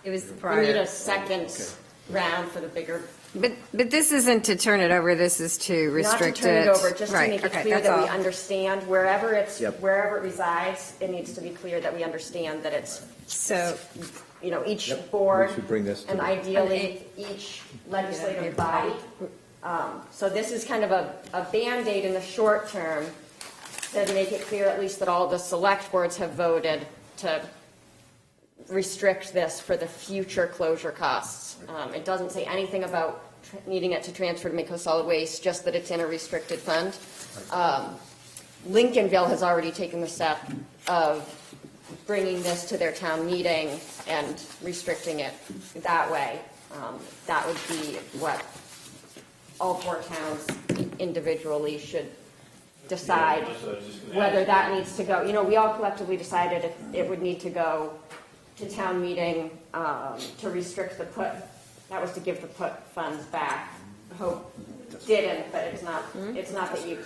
It was the
We need
prior.
a second round for the bigger,
But this isn't to turn it over, this is to
not to
restrict it.
turn it over, just to
Right,
make it
okay,
clear
that's
that we
all.
understand wherever
Yep.
wherever it resides, it needs to be clear that we understand that it's,
So,
each
Yep,
board
we should bring this to
and
the-
ideally each legislative body. So this is kind of a Band-Aid in the short term to make it clear at least that all the select boards have voted to restrict this for the future closure costs. It doesn't say anything about needing it to transfer to Mako Solid Waste, just that it's in a restricted fund. Lincolnville has already taken the step of bringing this to their town meeting and restricting it that way. That would be what all 4 towns individually should decide whether that needs to go. We all collectively decided if it would need to go to town meeting to restrict the put, that was to give the put funds back. hope didn't, but it's not that you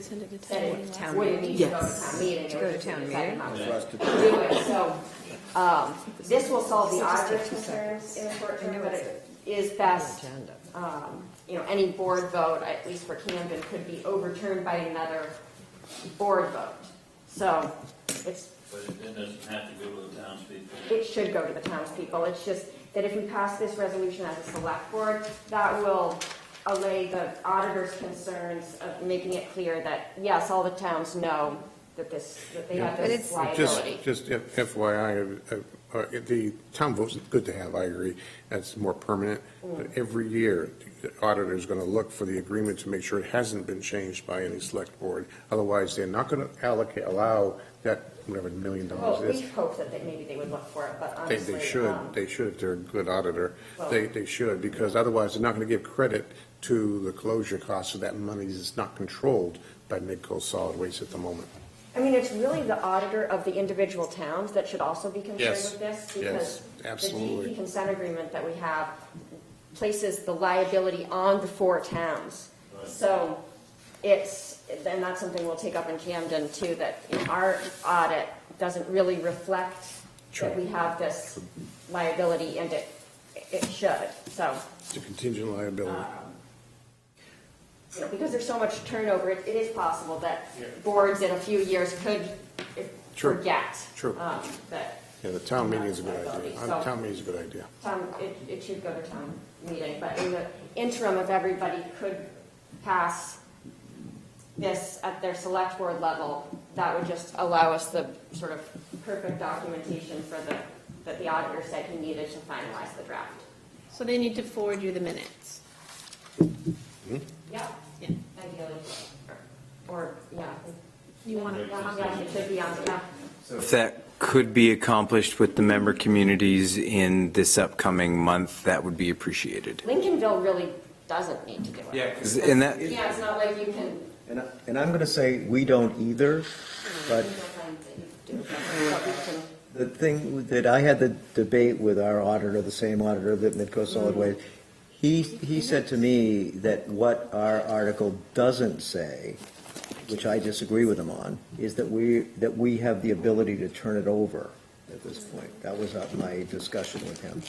Send it to
said
town meeting.
it wouldn't need to go to
Yes.
town meeting.
To go to town meeting.
Do it, so, this will solve the auditor's concerns in the short term, but it is best, any board vote, at least for Camden, could be overturned by another board vote. So, it's,
But it doesn't have to go to the townspeople.
it should go to the townspeople. It's just that if we pass this resolution as a select board, that will allay the auditor's concerns of making it clear that, yes, all the towns know that they have this liability.
Just FYI, the town vote's good to have, I agree. That's more permanent. But every year, the auditor is going to look for the agreement to make sure it hasn't been changed by any select board. Otherwise, they're not going to allow that, whatever, $1 million
Well,
is.
we hope that maybe they would look for it, but
They
honestly.
should, if they're a good auditor.
Well-
They should, because otherwise they're not going to give credit to the closure costs of that money is not controlled by Midco Solid Waste at the moment.
I mean, it's really the auditor of the individual towns that should also be concerned
Yes,
with this.
yes,
Because
absolutely.
the DEP consent agreement that we have places the liability on the 4 towns. So and that's something we'll take up in Camden too, that our audit doesn't really reflect that we have this liability, and it should, so.
It's a contingent liability.
Because there's so much turnover, it is possible that boards in a few years could
True.
forget.
True.
That
Yeah, the town meeting is a good
liability.
idea.
So-
Town meeting is a good idea.
it should go to town meeting, but in the interim, if everybody could pass this at their select board level, that would just allow us the sort of perfect documentation that the auditor said he needed to finalize the draft.
So they need to forward you the minutes.
Yeah.
Yeah.
Ideally. Or, yeah.
You want to,
Yeah, it should be on, yeah.
If that could be accomplished with the member communities in this upcoming month, that would be appreciated.
Lincolnville really doesn't need to do it.
Yeah, 'cause in that,
Yeah, it's not like you can.
And I'm going to say, we don't either, but the thing that I had the debate with our auditor, the same auditor that Midco Solid Waste, he said to me that what our article doesn't say, which I disagree with him on, is that we have the ability to turn it over at this point. That was my discussion with him.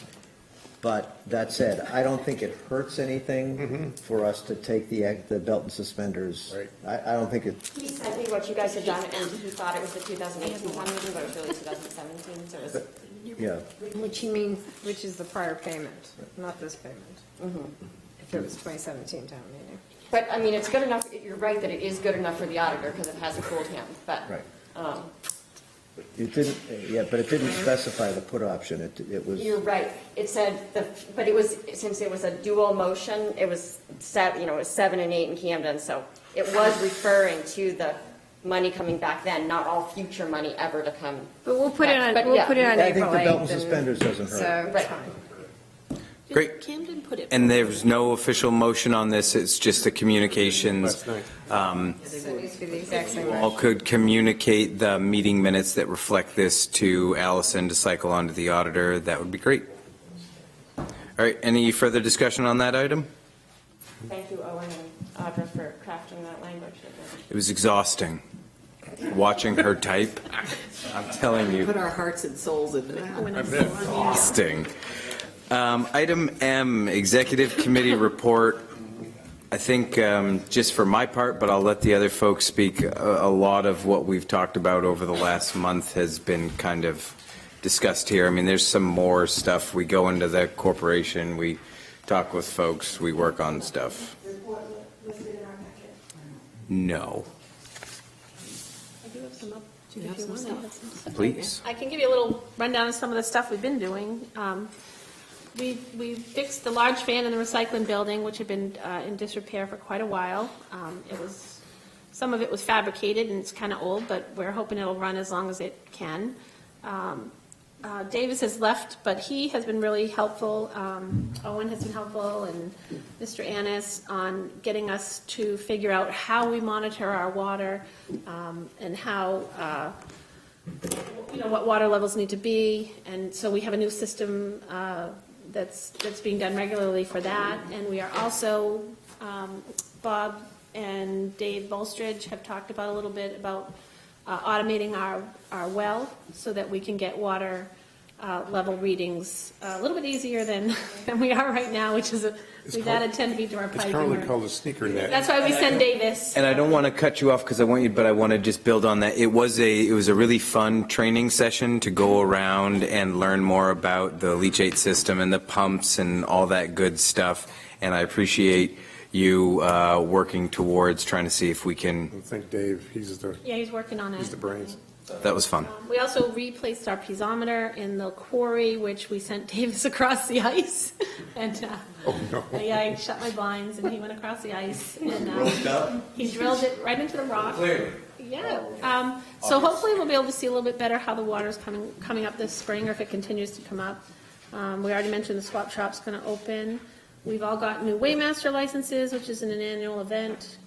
But that said, I don't think it hurts anything for us to take the belt and suspenders.
Right.
I don't think it,
He sent me what you guys had done, and he thought it was the 2018 town meeting, but it was really 2017, so it was.
yeah.
Which is the prior payment, not this payment. If it was 2017 town meeting.
But, I mean, it's good enough, you're right that it is good enough for the auditor, because it hasn't fooled him, but.
Right. It didn't, but it didn't specify the put option. It was.
You're right. It said, but it was, since it was a dual motion, it was it was 7 and 8 in Camden, so it was referring to the money coming back then, not all future money ever to come.
But we'll put it on,
But
we'll
yeah.
put it on
I think
April
the
8th.
belt and suspenders doesn't hurt.
So,
Right.
fine.
Great.
Camden put it.
And there's no official motion on this, it's just a communications.
Last night.
So it needs to be the exact same.
All could communicate the meeting minutes that reflect this to Allison to cycle on to the auditor, that would be great. All right, any further discussion on that item?
Thank you, Owen and Audra, for crafting that language.
It was exhausting, watching her type. I'm telling you,
Put our hearts and souls into it.
exhausting. Item M, Executive Committee Report. I think, just for my part, but I'll let the other folks speak, a lot of what we've talked about over the last month has been kind of discussed here. I mean, there's some more stuff. We go into the corporation, we talk with folks, we work on stuff. No,
I do have some up, if you want. I have some.
please.
I can give you a little rundown of some of the stuff we've been doing. We fixed the large fan in the recycling building, which had been in disrepair for quite a while. Some of it was fabricated and it's kind of old, but we're hoping it'll run as long as it can. Davis has left, but he has been really helpful. Owen has been helpful, and Mr. Annis on getting us to figure out how we monitor our water and how, what water levels need to be. And so we have a new system that's being done regularly for that. And we are also Bob and Dave Bolstridge have talked about a little bit about automating our well so that we can get water level readings a little bit easier than we are right now, which is, we've added 10 feet to our pipe.
It's
and
currently
we're-
called a sneaker net.
That's why we send Davis.
And I don't want to cut you off because I want you, but I want to just build on that. It was a really fun training session to go around and learn more about the leachate system and the pumps and all that good stuff. And I appreciate you working towards trying to see if we can.
I think Dave, he's
He's working on it.
the brains.
That was fun.
We also replaced our piezometer in the quarry, which we sent Davis across the ice. And,
Oh, no.
yeah, I shut my blinds and he went across the ice and, he drilled it right into the rock.
Clearly.
Yeah, so hopefully we'll be able to see a little bit better how the water's coming up this spring, or if it continues to come up. We already mentioned the swap shop's gonna open. We've all got new Waymaster licenses, which is an annual event.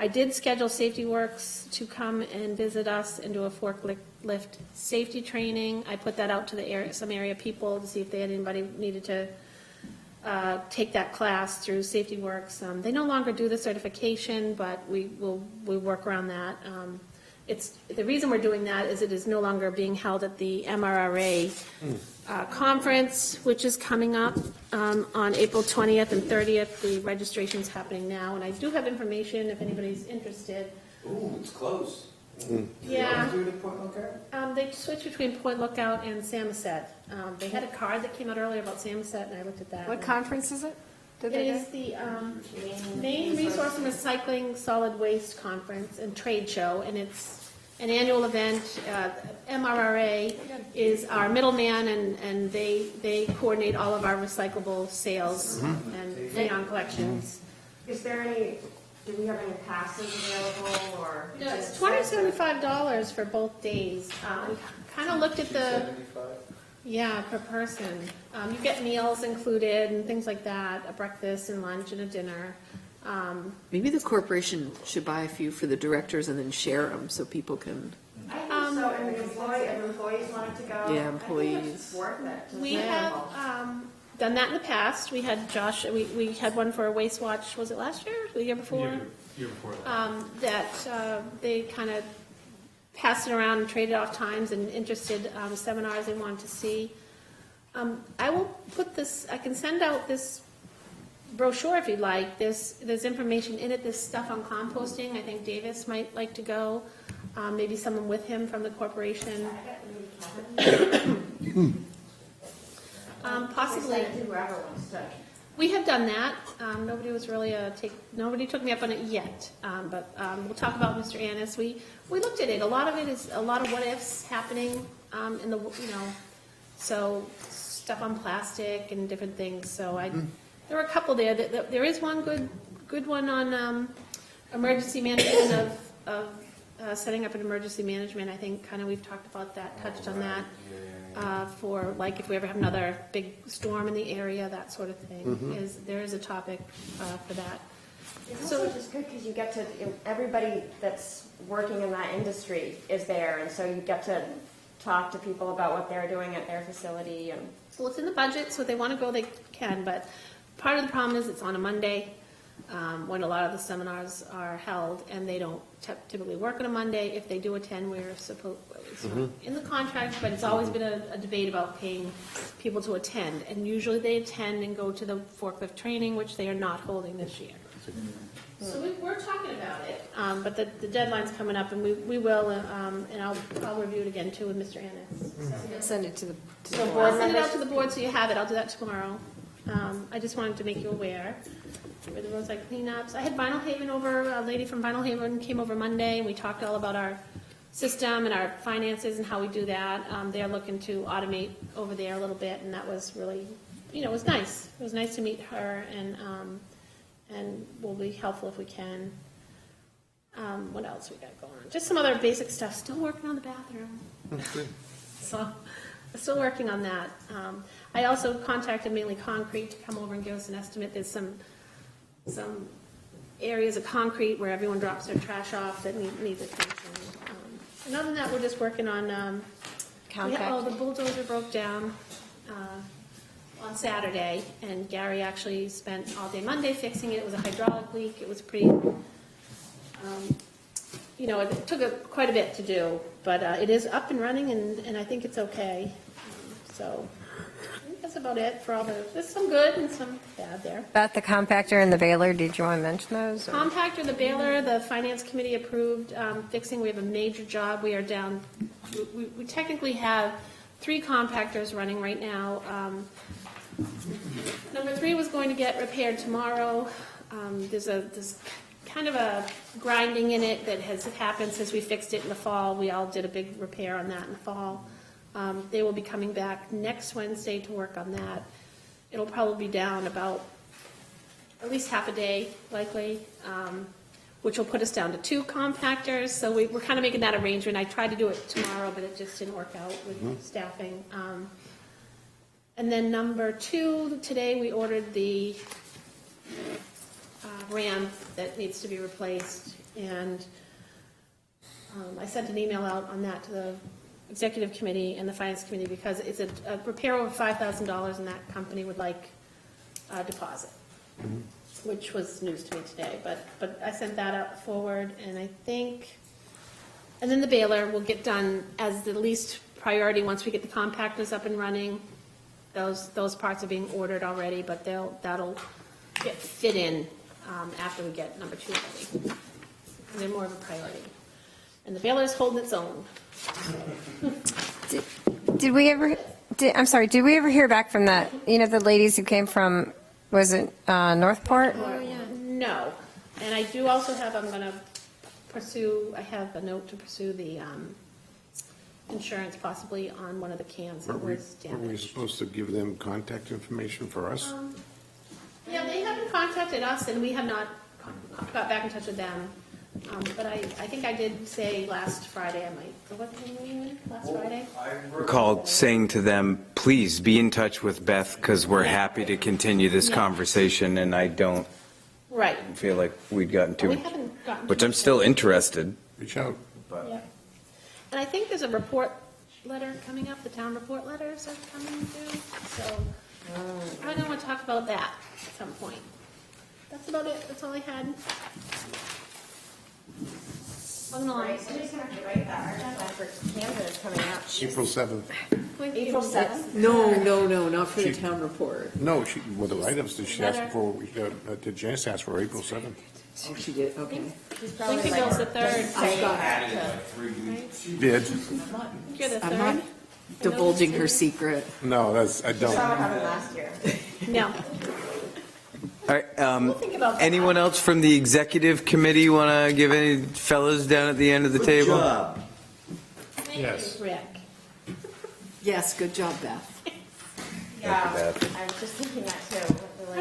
I did schedule Safety Works to come and visit us and do a forklift safety training. I put that out to some area people to see if they had anybody needed to take that class through Safety Works. They no longer do the certification, but we work around that. The reason we're doing that is it is no longer being held at the MRRA conference, which is coming up on April 20th and 30th. The registration's happening now, and I do have information if anybody's interested.
Ooh, it's close.
Yeah. They switched between Point Lookout and Samoset. They had a card that came out earlier about Samoset, and I looked at that.
What conference is it? Did
It
they
is the Maine Resource and Recycling Solid Waste Conference and Trade Show, and it's an annual event. MRRA is our middleman, and they coordinate all of our recyclable sales and neon collections.
Is there any, do we have any passes available, or?
No, it's $275 for both days. We kind of looked at the, yeah, per person. You get meals included and things like that, a breakfast and lunch and a dinner.
Maybe the corporation should buy a few for the directors and then share them so people can,
I think so, and if employees wanted to go.
Yeah,
I think
employees.
it's worth it.
We have done that in the past. We had Josh, we had one for a Waste Watch, was it last year, the year before?
Year before that.
That they kind of passed it around and traded off times and interested seminars they wanted to see. I will put this, I can send out this brochure if you'd like. There's information in it, there's stuff on composting. I think Davis might like to go, maybe someone with him from the corporation. Possibly.
Whoever wants to.
We have done that. Nobody was really nobody took me up on it yet. But we'll talk about Mr. Annis. We looked at it. A lot of it is a lot of what ifs happening in the, so stuff on plastic and different things. So there were a couple there. There is one good one on emergency management of setting up an emergency management. I think kind of we've talked about that, touched on that. For like if we ever have another big storm in the area, that sort of thing. There is a topic for that.
It's also just good because you get to, everybody that's working in that industry is there, and so you get to talk to people about what they're doing at their facility. And
Well, it's in the budget, so if they want to go, they can, but part of the problem is it's on a Monday, when a lot of the seminars are held, and they don't typically work on a Monday. If they do attend, we're supposed, it's not in the contract, but it's always been a debate about paying people to attend, and usually they attend and go to the forklift training, which they are not holding this year. So we're talking about it, but the deadline's coming up, and we will, and I'll review it again too with Mr. Annis.
Send it to the
So I'll send it out to the board so you have it. I'll do that tomorrow. I just wanted to make you aware. For the roadside cleanups, I had Vinyl Haven over, a lady from Vinyl Haven came over Monday, and we talked all about our system and our finances and how we do that. They're looking to automate over there a little bit, and that was really, it was nice. It was nice to meet her, and we'll be helpful if we can. What else we got going on? Just some other basic stuff. Still working on the bathroom. So, I'm still working on that. I also contacted Mainly Concrete to come over and give us an estimate. There's some areas of concrete where everyone drops their trash off that needs attention. And other than that, we're just working on, the bulldozer broke down. on Saturday, and Gary actually spent all day Monday fixing it. It was a hydraulic leak. It was pretty, it took quite a bit to do, but it is up and running, and I think it's okay. So I think that's about it for all there's some good and some bad there.
About the compactor and the baler, did you want to mention those? or-
Compactor, the baler, the finance committee approved fixing. We have a major job. We are down, we technically have 3 compactors running right now. Number 3 was going to get repaired tomorrow. There's kind of a grinding in it that has happened since we fixed it in the fall. We all did a big repair on that in the fall. They will be coming back next Wednesday to work on that. It'll probably be down about at least half a day, likely, which will put us down to 2 compactors. So we're kind of making that arrangement. I tried to do it tomorrow, but it just didn't work out with staffing. And then number 2, today we ordered the RAM that needs to be replaced. And I sent an email out on that to the executive committee and the finance committee because it's a repair over $5,000 and that company would like a deposit, which was news to me today. But I sent that out forward, and I think, and then the baler will get done as the least priority once we get the compactors up and running. Those parts are being ordered already, but that'll get fit in after we get number 2 ready. They're more of a priority. And the baler's holding its own.
Did we ever hear back from the ladies who came from, was it Northport?
No. And I do also have, I have a note to pursue the insurance possibly on one of the cans that was
Were we
damaged.
supposed to give them contact information for us?
Yeah, they haven't contacted us, and we have not got back in touch with them. But I think I did say last Friday, last Friday?
Recalled saying to them, please be in touch with Beth because we're happy to continue this
Yeah.
conversation, and I don't
Right.
feel like we'd gotten too
We
much,
haven't gotten
which
too
I'm
much
still
further.
interested.
Reach out.
Yeah. And I think there's a report letter coming up, the town report letters are coming due, so I don't want to talk about that at some point. That's about it, that's all I had. Moving along.
Right, so just have to write that. Our deadline for Canada is coming up.
April 7th.
April 7th?
No, not for the
She-
town report.
No, the items that she asked
Letter.
for, did Janice ask for April 7th?
Oh, she did, okay.
Lincoln Bill's the third.
I've got,
She did.
You're the
I'm
third?
not divulging her secret.
No, I
Saw what
don't.
happened last year.
No.
All right,
We'll think about that.
anyone else from the executive committee want to give any fellows down at the end of the table?
Job.
Thank you,
Yes.
Rick.
Yes, good job, Beth.
Yeah,
Beth.
I was just thinking that too. What the,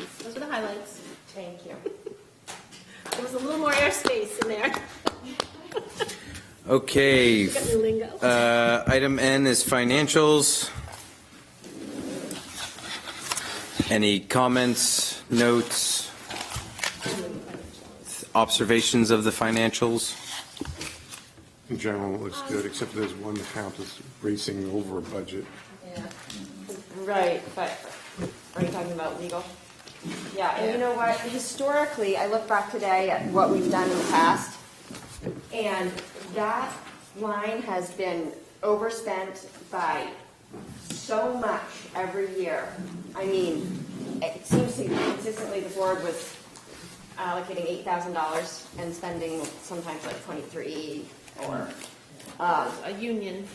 like,
Those were the highlights.
Thank you.
There was a little more airspace in there.
Okay,
Got new lingo.
item N is financials. Any comments, notes, observations of the financials?
In general, it looks good, except there's one account that's racing over a budget.
Yeah. Right, but are you talking about legal? Yeah, and you know what, historically, I look back today at what we've done in the past, and that line has been overspent by so much every year. I mean, it seems to be consistently the board was allocating $8,000 and spending sometimes like 23 or,
A union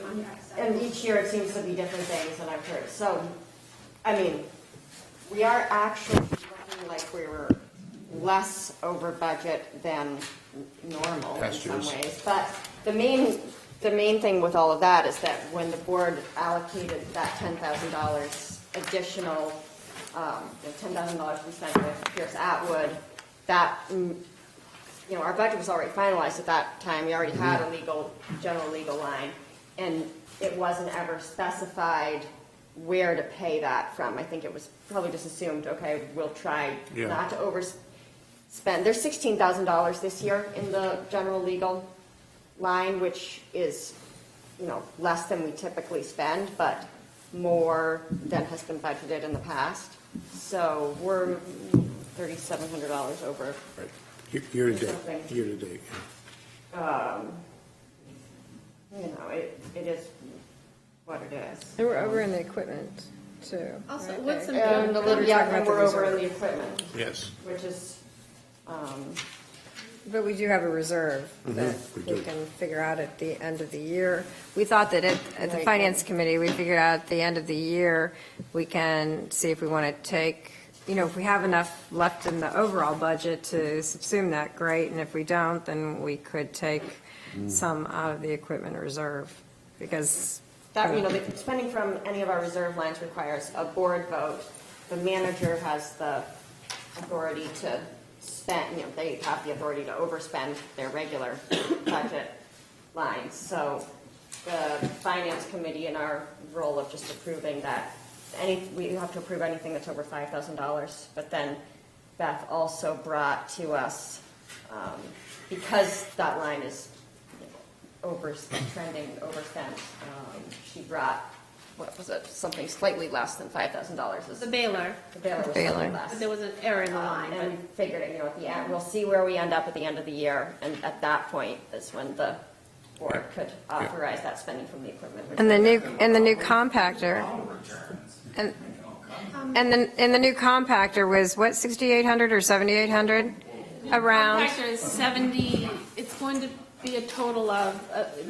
contract.
and each year it seems to be different things that I've heard. So, I mean, we are actually looking like we were less over budget than normal in
Past
some
years.
ways. But the main thing with all of that is that when the board allocated that $10,000 additional, the $10,000 we spent with Pierce Atwood, that, our budget was already finalized at that time. We already had a general legal line, and it wasn't ever specified where to pay that from. I think it was probably just assumed, okay, we'll try
Yeah.
not to overspend. There's $16,000 this year in the general legal line, which is, less than we typically spend, but more than has been budgeted in the past. So we're $3,700 over.
Right. Year to
Something.
date, year to date.
You know, it is what it is.
And we're over in the equipment too.
Also,
right?
what's the-
And a little,
We're talking
yeah,
about
and
the
we're over in
reserve.
the equipment,
Yes.
which is,
But we do have a reserve that
we
we
do.
can figure out at the end of the year. We thought that at the
Right.
Finance Committee, we figured out at the end of the year, we can see if we want to take, if we have enough left in the overall budget to subsume that, great, and if we don't, then we could take some out of the equipment reserve, because.
that, the spending from any of our reserve lines requires a board vote. The manager has the authority to spend, they have the authority to overspend their regular budget lines. So the Finance Committee, in our role of just approving that, we have to approve anything that's over $5,000. But then Beth also brought to us, because that line is overspent, she brought, what was it, something slightly less than $5,000.
The Baylor,
The Baylor was
Baylor.
slightly less.
but there was an error in the line,
And we
but
figured, at the end, we'll see where we end up at the end of the year, and at that point is when the board could authorize that spending from the equipment.
And the new compactor, and the new compactor was what, 6,800 or 7,800? Around,
compactor is 70, it's going to be a total of,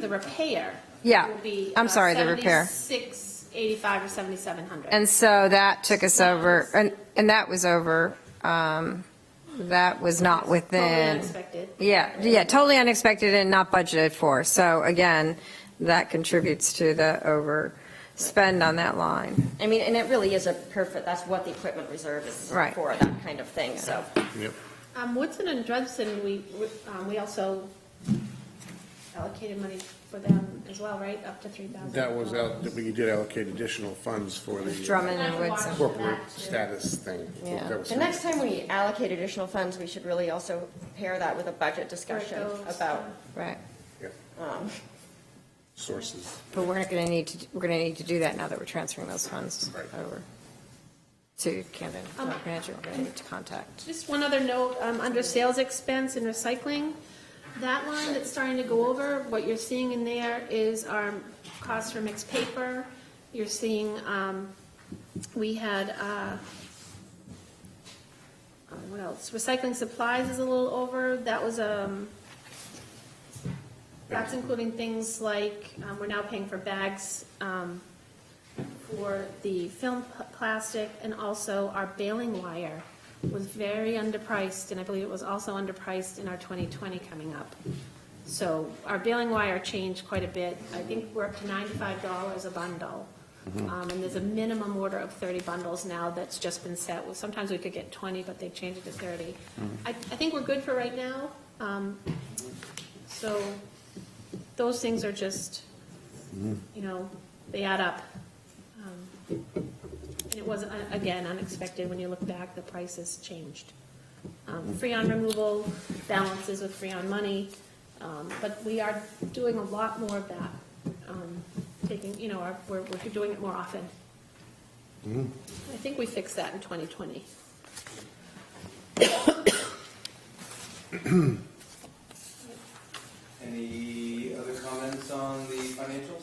the repair.
Yeah.
will be,
I'm sorry, the repair.
7685 or 7,700.
and so that took us over, and that was over, that was not
Totally
within.
unexpected.
Yeah, totally unexpected and not budgeted for. So again, that contributes to the overspend on that line.
I mean, and it really is that's what the equipment reserve is
Right.
for, that kind of thing, so.
Yep.
Woodson and Judson, we also allocated money for them as well, right? Up to 3,000.
That was, we did allocate additional funds for the
Drummond and Woodson.
corporate status thing.
Yeah.
That was-
The next time we allocate additional funds, we should really also pair that with a budget discussion
Where it goes.
about,
Right.
Yeah. Sources.
But we're going to need to do that now that we're transferring those funds
Right.
over to Camden. Manager, we're going to need to contact.
Just one other note, under sales expense and recycling, that line that's starting to go over, what you're seeing in there is our cost for mixed paper. You're seeing, we had, what else? Recycling supplies is a little over. That was, that's including things like, we're now paying for bags, for the film plastic, and also our baling wire was very underpriced, and I believe it was also underpriced in our 2020 coming up. So our baling wire changed quite a bit. I think we're up to $95 a bundle. And there's a minimum order of 30 bundles now that's just been set. Well, sometimes we could get 20, but they changed it to 30. I think we're good for right now. So those things are just, they add up. And it was, again, unexpected. When you look back, the prices changed. Freon removal, balances with Freon money, but we are doing a lot more of that. We're doing it more often. I think we fixed that in 2020.
Any other comments on the financials?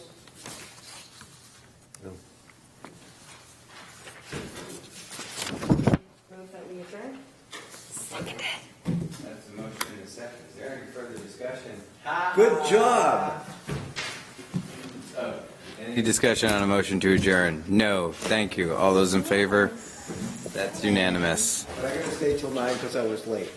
No.
move that we adjourn.
That's a motion and a second. Is there any further discussion?
Good job.
Any discussion on a motion to adjourn? No. Thank you. All those in favor? That's unanimous.
But I gotta stay till 9 because I was late.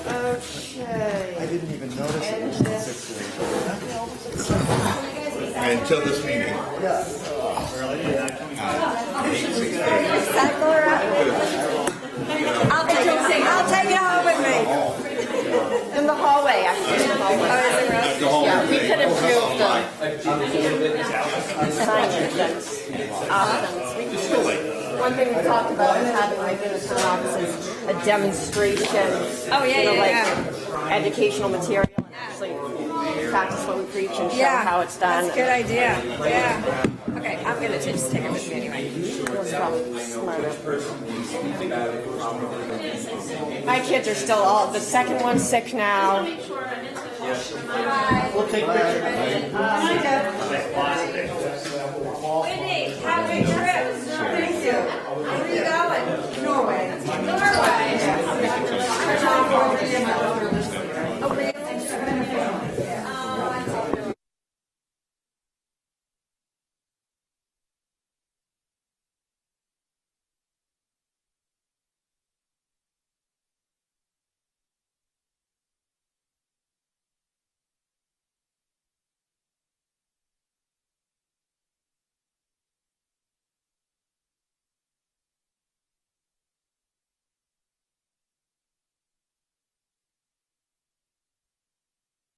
Okay.
I didn't even notice it was 6
Until this meeting.
I'll take it home with me.
In the hallway, actually, in the hallway. Yeah, we could improve the signage and options. One thing we talked about is having, like, in the town offices, a demonstration.
Oh, yeah,
you know,
yeah,
like, educational material, and actually practice what we preach and show
Yeah,
how it's done.
That's a good idea, yeah. Okay, I'm gonna just take it with me anyway.
It's probably smarter. My kids are still all, the second one's sick now.
We'll take pictures. Wendy, have a good trip. Thank you. Where are you going? Norway. Norway.